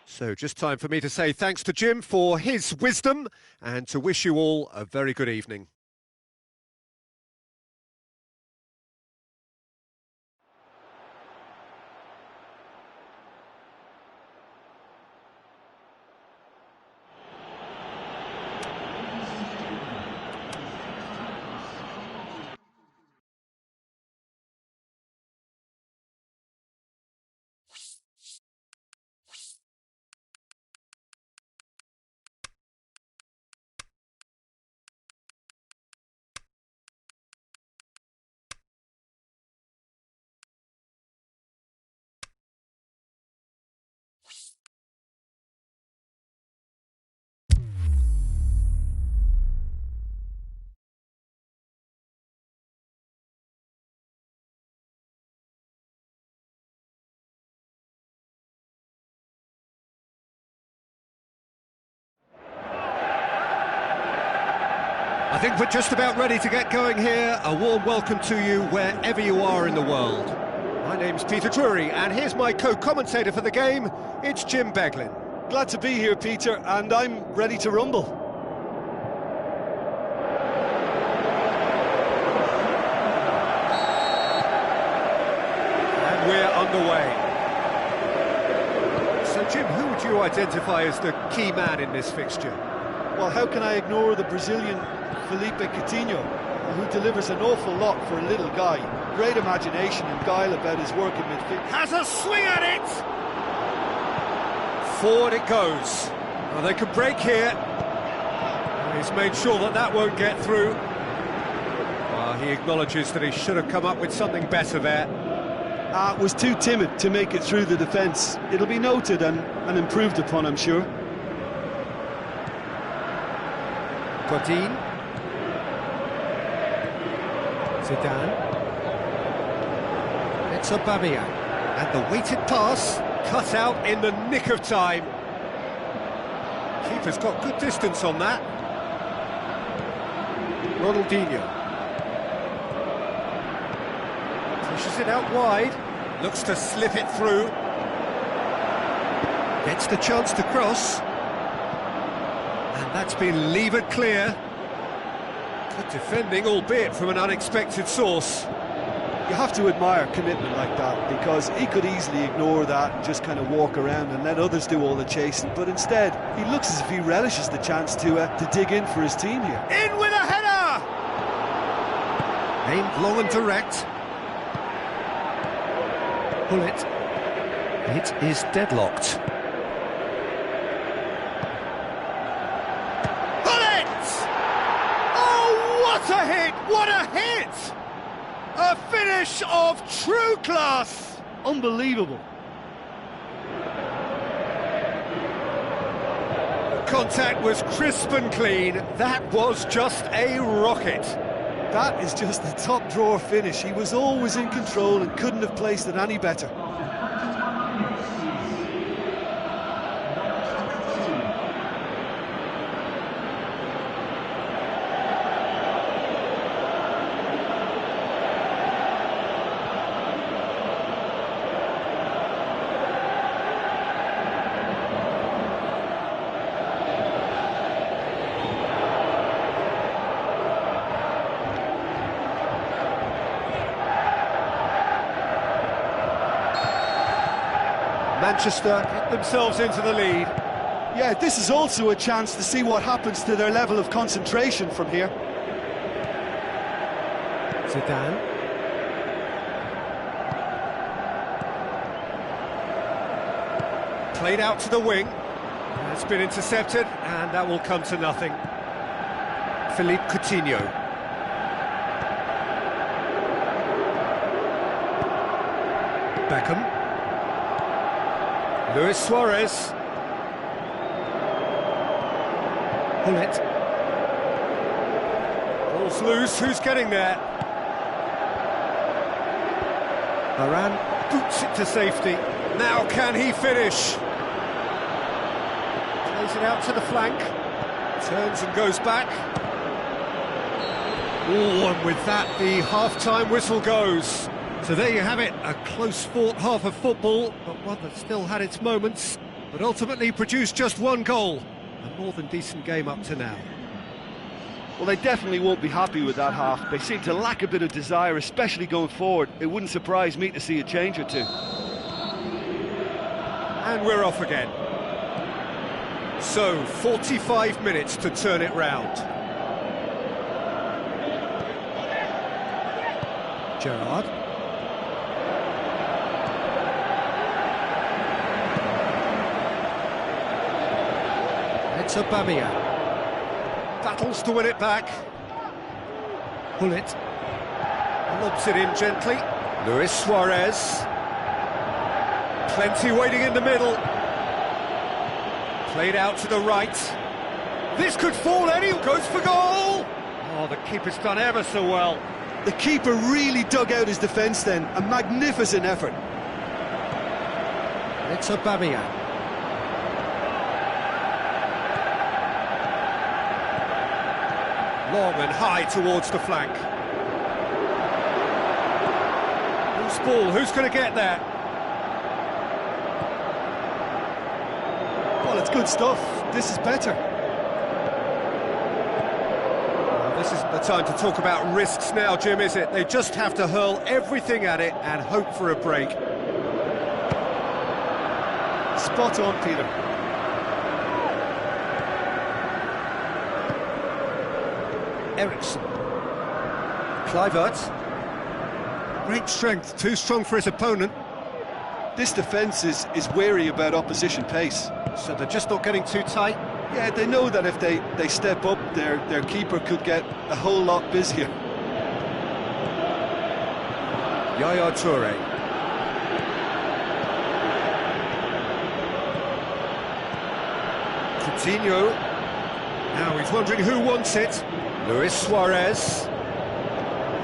So just time for me to say thanks to Jim for his wisdom and to wish you all a very good evening. I think we're just about ready to get going here. A warm welcome to you wherever you are in the world. My name's Peter Drury, and here's my co-commentator for the game. It's Jim Beglin. Glad to be here, Peter, and I'm ready to rumble. And we're underway. So, Jim, who would you identify as the key man in this fixture? Well, how can I ignore the Brazilian Felipe Coutinho, who delivers an awful lot for a little guy. Great imagination and guile about his work in midfield. Has a swing at it! Forward it goes. Well, they can break here. He's made sure that that won't get through. He acknowledges that he should have come up with something better there. Was too timid to make it through the defence. It'll be noted and improved upon, I'm sure. Godin. Zidane. It's Aubameyang. And the weighted pass cut out in the nick of time. Keeper's got good distance on that. Ronaldinho. Pushes it out wide. Looks to slip it through. Gets the chance to cross. And that's been levered clear. Good defending, albeit from an unexpected source. You have to admire commitment like that, because he could easily ignore that and just kind of walk around and let others do all the chasing, but instead he looks as if he relishes the chance to dig in for his team here. In with a header! Aimed long and direct. Pull it. It is deadlocked. Pull it! Oh, what a hit! What a hit! A finish of true class! Unbelievable. Contact was crisp and clean. That was just a rocket. That is just the top drawer finish. He was always in control and couldn't have placed it any better. Manchester get themselves into the lead. Yeah, this is also a chance to see what happens to their level of concentration from here. Zidane. Played out to the wing. It's been intercepted, and that will come to nothing. Philippe Coutinho. Beckham. Luis Suarez. Pull it. Ball's loose, who's getting there? Varane boots it to safety. Now can he finish? Plays it out to the flank. Turns and goes back. Oh, and with that, the half-time whistle goes. So there you have it, a close-fought half of football, but one that still had its moments, but ultimately produced just one goal. A more than decent game up to now. Well, they definitely won't be happy with that half. They seem to lack a bit of desire, especially going forward. It wouldn't surprise me to see a change or two. And we're off again. So, 45 minutes to turn it round. Gerrard. It's Aubameyang. Battles to win it back. Pull it. Lobs it in gently. Luis Suarez. Plenty waiting in the middle. Played out to the right. This could fall any. Goes for goal. Oh, the keeper's done ever so well. The keeper really dug out his defence then. A magnificent effort. It's Aubameyang. Long and high towards the flank. Loose ball, who's going to get there? Well, it's good stuff. This is better. Well, this isn't the time to talk about risks now, Jim, is it? They just have to hurl everything at it and hope for a break. Spot on, Peter. Ericsson. Kluivert. Great strength, too strong for his opponent. This defence is wary about opposition pace. So they're just not getting too tight. Yeah, they know that if they step up, their keeper could get a whole lot busier. Yaya Toure. Coutinho. Now he's wondering who wants it. Luis Suarez.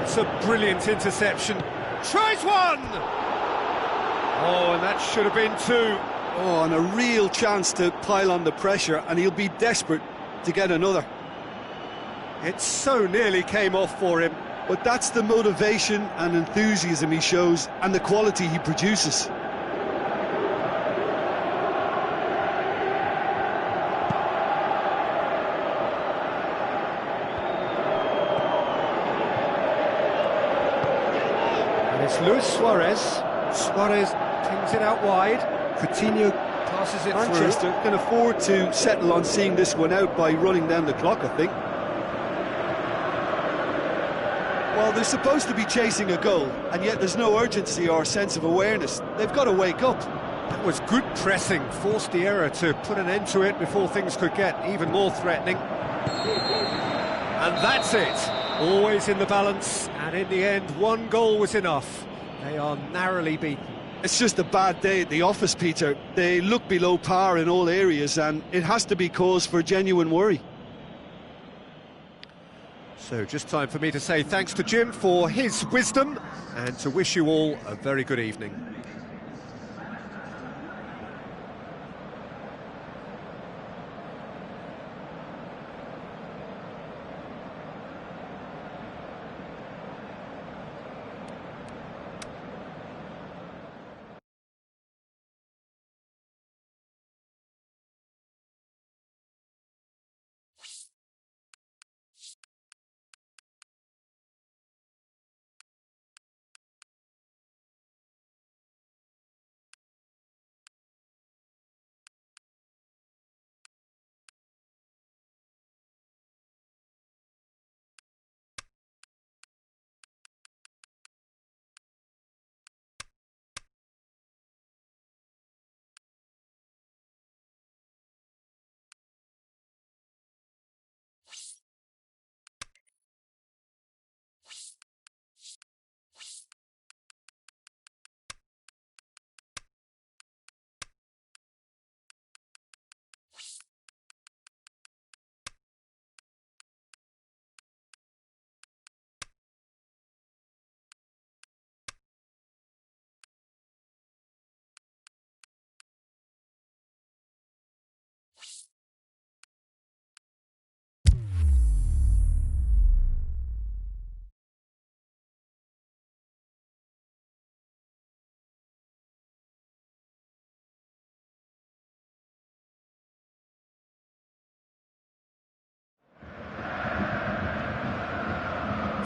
It's a brilliant interception. Tries one! Oh, and that should have been two. Oh, and a real chance to pile on the pressure, and he'll be desperate to get another. It so nearly came off for him. But that's the motivation and enthusiasm he shows, and the quality he produces. And it's Luis Suarez. Suarez pings it out wide. Coutinho passes it Manchester through. can afford to settle on seeing this one out by running down the clock, I think. Well, they're supposed to be chasing a goal, and yet there's no urgency or sense of awareness. They've got to wake up. That was good pressing, forced the error to put an end to it before things could get even more threatening. And that's it. Always in the balance, and in the end, one goal was enough. They are narrowly beaten. It's just a bad day at the office, Peter. They look below par in all areas, and it has to be cause for genuine worry. So just time for me to say thanks to Jim for his wisdom and to wish you all a very good evening.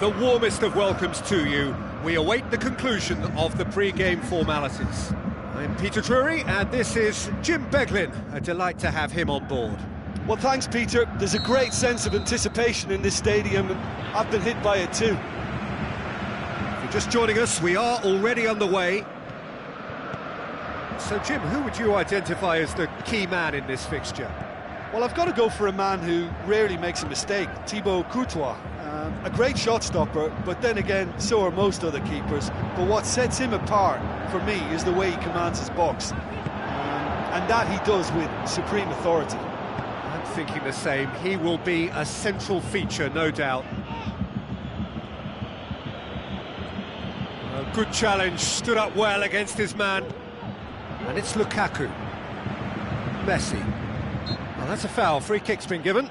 The warmest of welcomes to you. We await the conclusion of the pre-game formalities. I'm Peter Drury, and this is Jim Beglin. A delight to have him on board. Well, thanks, Peter. There's a great sense of anticipation in this stadium, and I've been hit by it too. If you're just joining us, we are already underway. So, Jim, who would you identify as the key man in this fixture? Well, I've got to go for a man who rarely makes a mistake, Thibaut Courtois. A great shot stopper, but then again, so are most other keepers. But what sets him apart, for me, is the way he commands his box. And that he does with supreme authority. I'm thinking the same. He will be a central feature, no doubt. A good challenge, stood up well against his man. And it's Lukaku. Messi. Well, that's a foul. Free kick's been given.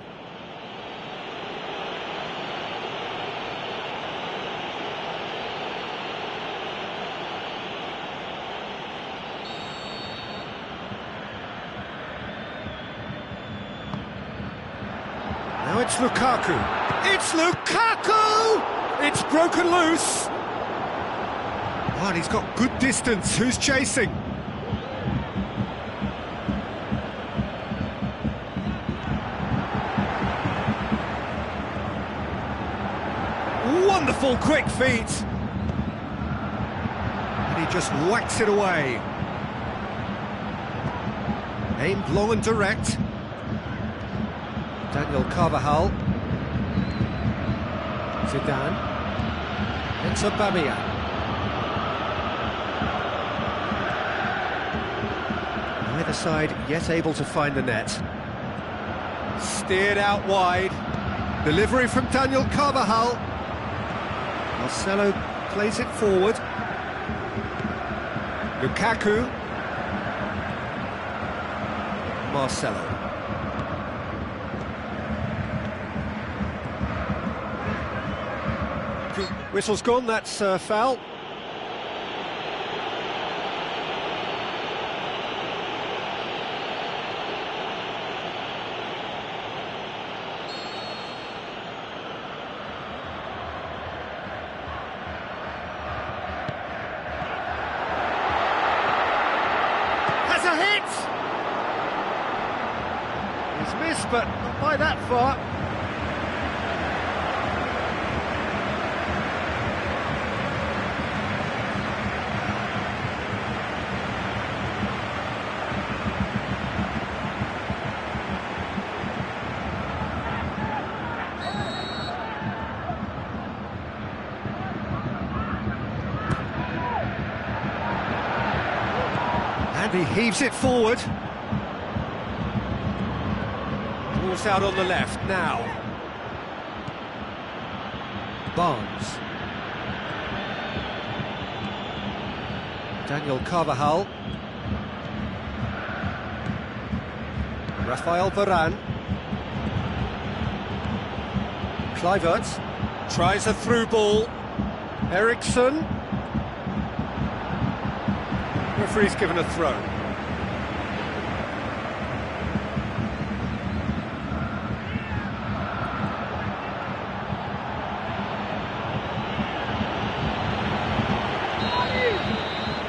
Now it's Lukaku. It's Lukaku! It's broken loose. Oh, and he's got good distance. Who's chasing? Wonderful quick feet. And he just whacks it away. Aimed long and direct. Daniel Carvajal. Zidane. It's Aubameyang. Neither side yet able to find the net. Steered out wide. Delivery from Daniel Carvajal. Marcelo plays it forward. Lukaku. Marcelo. Whistle's gone, that's foul. Has a hit! He's missed, but not by that far. And he heaves it forward. Ball's out on the left now. Barnes. Daniel Carvajal. Rafael Varane. Kluivert tries a through ball. Eriksson. Referee's given a throw.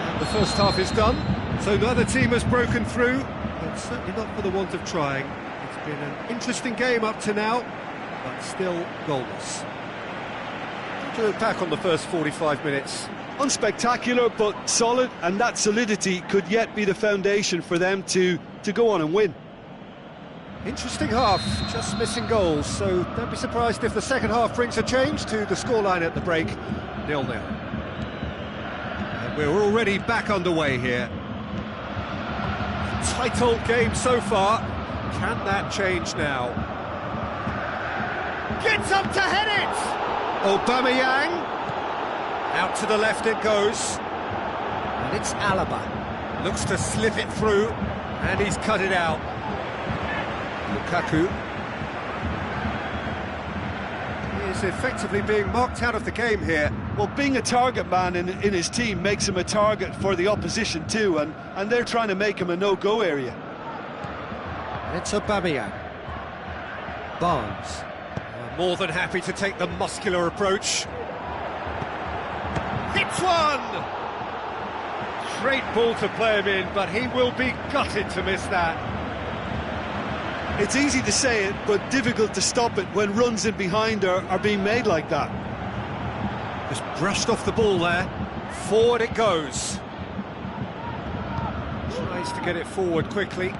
And the first half is done, so neither team has broken through, but certainly not for the want of trying. It's been an interesting game up to now, but still goalless. To look back on the first 45 minutes. Unspectacular, but solid, and that solidity could yet be the foundation for them to go on and win. Interesting half, just missing goals, so don't be surprised if the second half brings a change to the scoreline at the break, 0-0. And we're already back underway here. Tight old game so far. Can that change now? Gets up to head it! Aubameyang. Out to the left it goes. And it's Alaba. Looks to slip it through, and he's cut it out. Lukaku. He is effectively being marked out of the game here. Well, being a target man in his team makes him a target for the opposition too, and they're trying to make him a no-go area. And it's Aubameyang. Barnes. More than happy to take the muscular approach. Hits one! Great ball to play him in, but he will be gutted to miss that. It's easy to say it, but difficult to stop it when runs in behind are being made like that. Just brushed off the ball there. Forward it goes. Tries to get it forward quickly.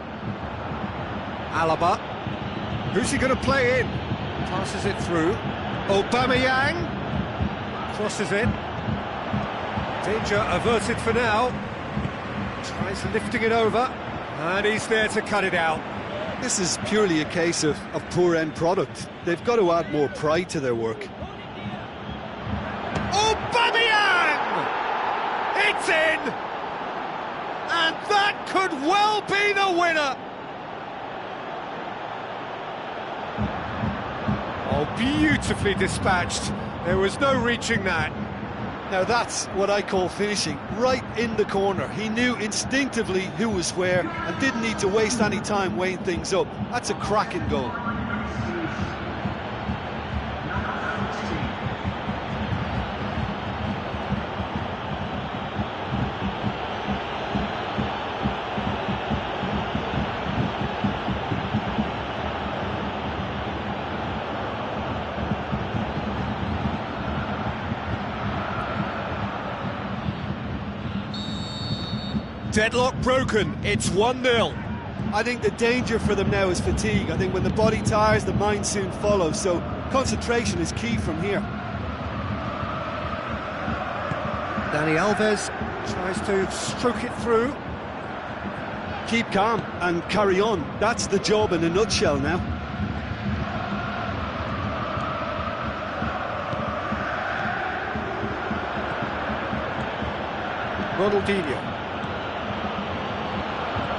Alaba. Who's he going to play in? Passes it through. Aubameyang. Crosses it. Danger averted for now. Tries lifting it over. And he's there to cut it out. This is purely a case of poor end product. They've got to add more pride to their work. Aubameyang! It's in! And that could well be the winner! Oh, beautifully dispatched. There was no reaching that. Now that's what I call finishing, right in the corner. He knew instinctively who was where and didn't need to waste any time weighing things up. That's a cracking goal. Deadlock broken, it's 1-0. I think the danger for them now is fatigue. I think when the body tires, the mind soon follows. So concentration is key from here. Dani Alves tries to stroke it through. Keep calm and carry on. That's the job in a nutshell now. Ronaldinho.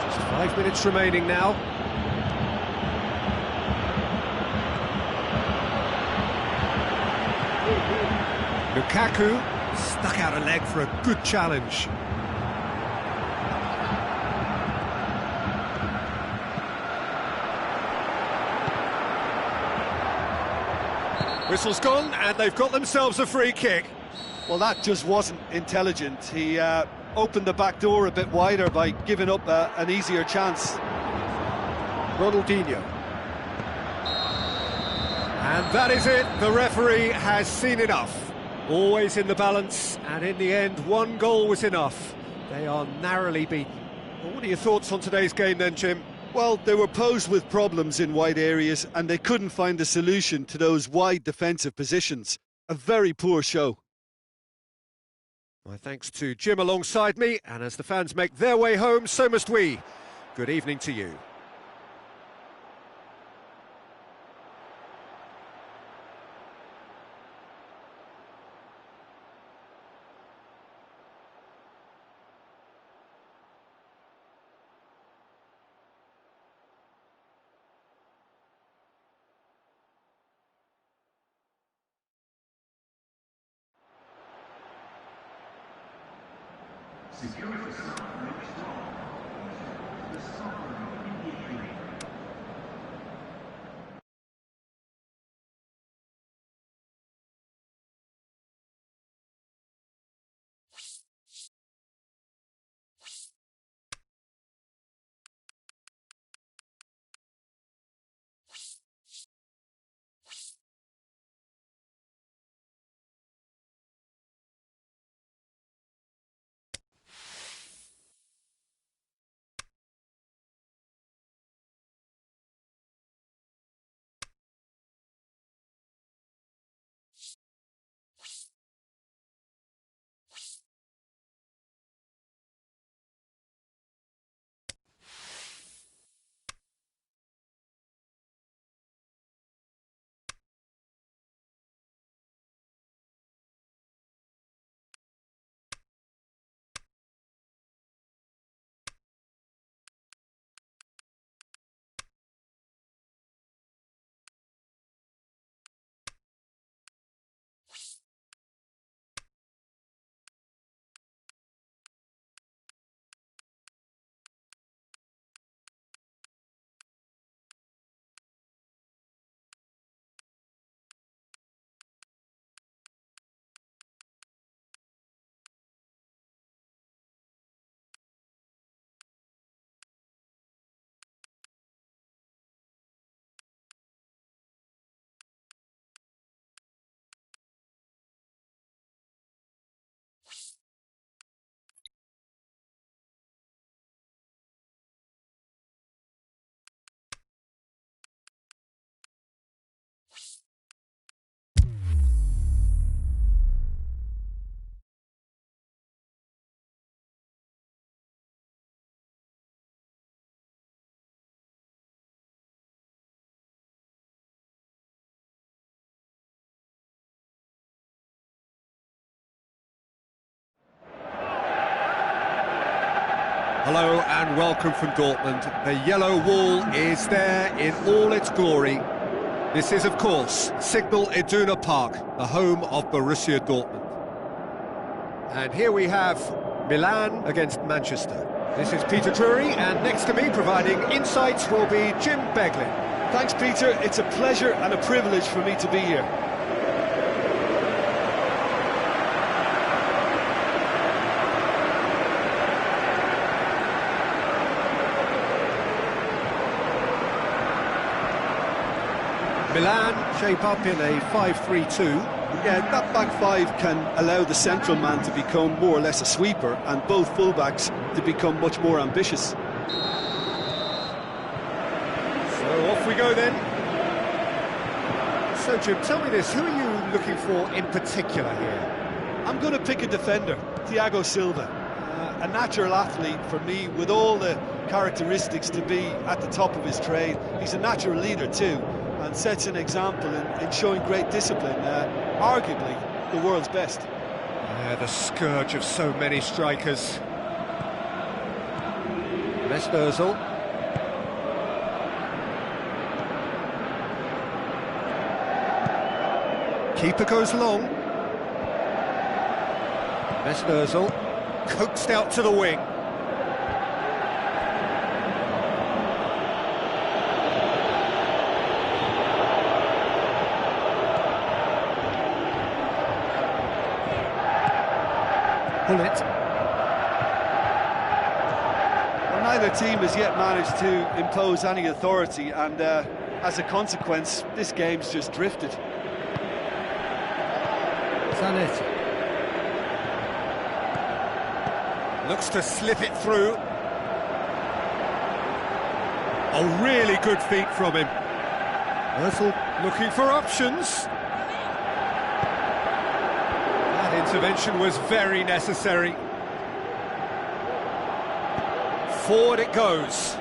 Just 5 minutes remaining now. Lukaku stuck out a leg for a good challenge. Whistle's gone, and they've got themselves a free kick. Well, that just wasn't intelligent. He opened the back door a bit wider by giving up an easier chance. Ronaldinho. And that is it. The referee has seen enough. Always in the balance, and in the end, one goal was enough. They are narrowly beaten. Well, what are your thoughts on today's game then, Jim? Well, they were posed with problems in wide areas, and they couldn't find a solution to those wide defensive positions. A very poor show. My thanks to Jim alongside me, and as the fans make their way home, so must we. Good evening to you. Security staff next door. The soccer immediately. Hello and welcome from Dortmund. The yellow wall is there in all its glory. This is, of course, Signal Iduna Park, the home of Borussia Dortmund. And here we have Milan against Manchester. This is Peter Drury, and next to me providing insights will be Jim Beglin. Thanks, Peter. It's a pleasure and a privilege for me to be here. Milan shape up in a 5-3-2. Yeah, that back five can allow the central man to become more or less a sweeper and both fullbacks to become much more ambitious. go then. So Jim, tell me this, who are you looking for in particular here? I'm going to pick a defender, Thiago Silva. A natural athlete for me, with all the characteristics to be at the top of his trade. He's a natural leader too, and sets an example in showing great discipline. Arguably the world's best. Yeah, the scourge of so many strikers. Mesut Ozil. Keeper goes long. Mesut Ozil coaxed out to the wing. Bullet. Well, neither team has yet managed to impose any authority, and as a consequence, this game's just drifted. Zanetti. Looks to slip it through. A really good feat from him. Ozil looking for options. That intervention was very necessary. Forward it goes.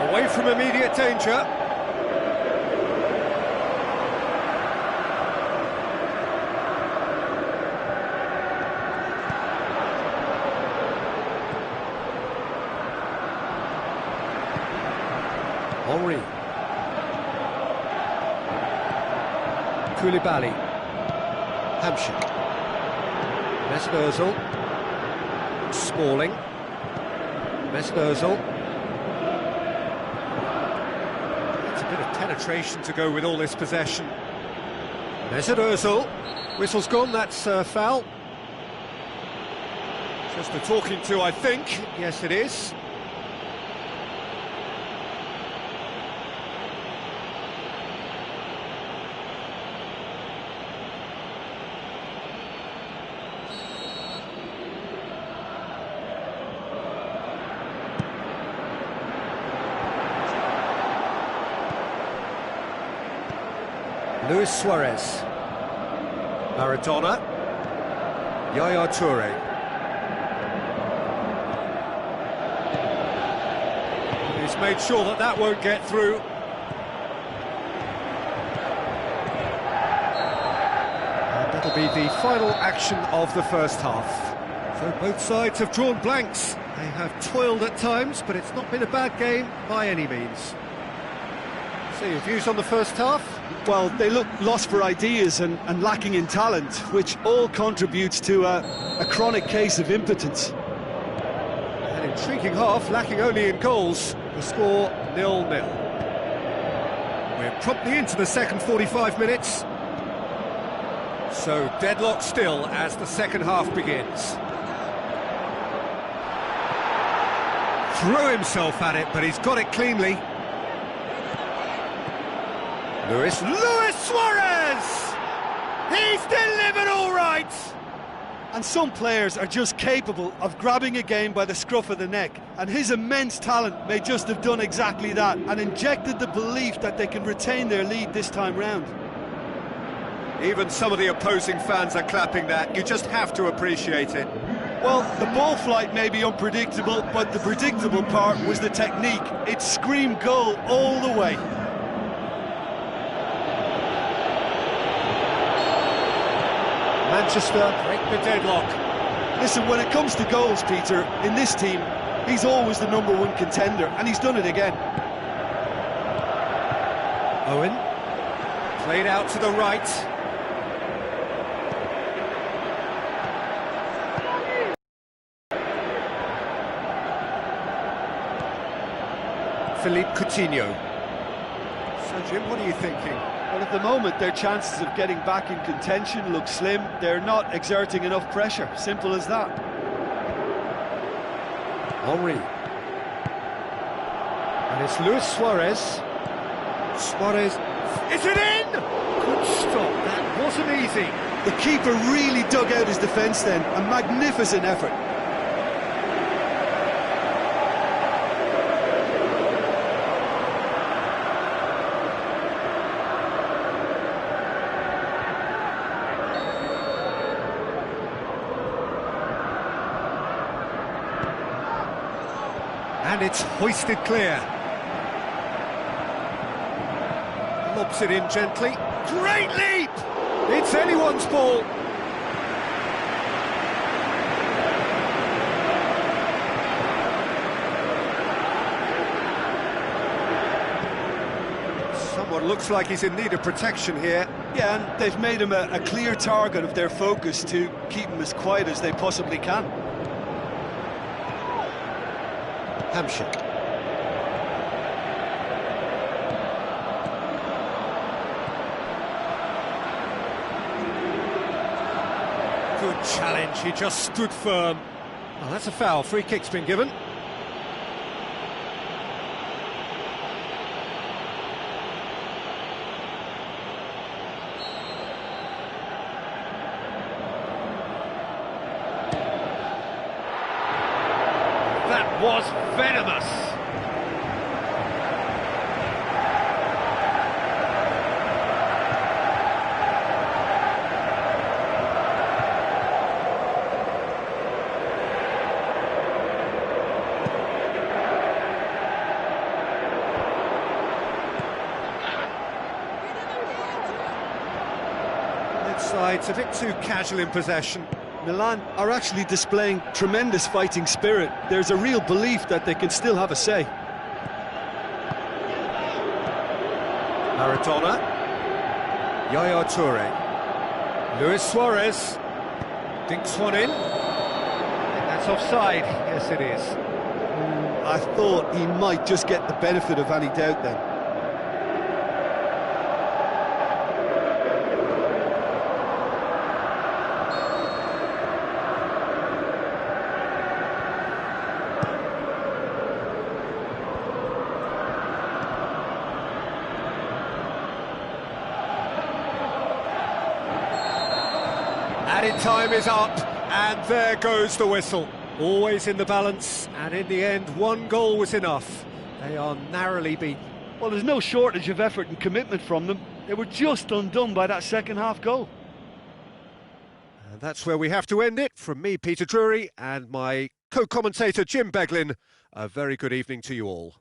Away from immediate danger. Henry. Koulibaly. Hamsik. Mesut Ozil. Smalling. Mesut Ozil. It's a bit of penetration to go with all this possession. Mesut Ozil. Whistle's gone, that's foul. Just a talking to, I think. Yes, it is. Luis Suarez. Maradona. Yaya Toure. He's made sure that that won't get through. And that'll be the final action of the first half. So both sides have drawn blanks. They have toiled at times, but it's not been a bad game by any means. So your views on the first half? Well, they look lost for ideas and lacking in talent, which all contributes to a chronic case of impotence. An intriguing half, lacking only in goals. The score 0-0. We're promptly into the second 45 minutes. So deadlock still as the second half begins. Threw himself at it, but he's got it cleanly. Luis Suarez! He's delivered all right! And some players are just capable of grabbing a game by the scruff of the neck, and his immense talent may just have done exactly that and injected the belief that they can retain their lead this time round. Even some of the opposing fans are clapping that. You just have to appreciate it. Well, the ball flight may be unpredictable, but the predictable part was the technique. It screamed goal all the way. Manchester break the deadlock. Listen, when it comes to goals, Peter, in this team, he's always the #1 contender, and he's done it again. Owen, played out to the right. Philippe Coutinho. So Jim, what are you thinking? Well, at the moment, their chances of getting back in contention look slim. They're not exerting enough pressure. Simple as that. Henry. And it's Luis Suarez. Suarez. Is it in? Good stop. That wasn't easy. The keeper really dug out his defence then. A magnificent effort. And it's hoisted clear. Lobs it in gently. Great leap! It's anyone's ball. Someone looks like he's in need of protection here. Yeah, and they've made him a clear target of their focus to keep him as quiet as they possibly can. Hamsik. Good challenge, he just stood firm. Well, that's a foul, free kick's been given. That was venomous. Side's a bit too casual in possession. Milan are actually displaying tremendous fighting spirit. There's a real belief that they can still have a say. Maradona. Yaya Toure. Luis Suarez. Dinks one in. I think that's offside. Yes, it is. I thought he might just get the benefit of any doubt then. Added time is up, and there goes the whistle. Always in the balance, and in the end, one goal was enough. They are narrowly beaten. Well, there's no shortage of effort and commitment from them. They were just undone by that second-half goal. And that's where we have to end it. From me, Peter Drury, and my co-commentator, Jim Beglin, a very good evening to you all.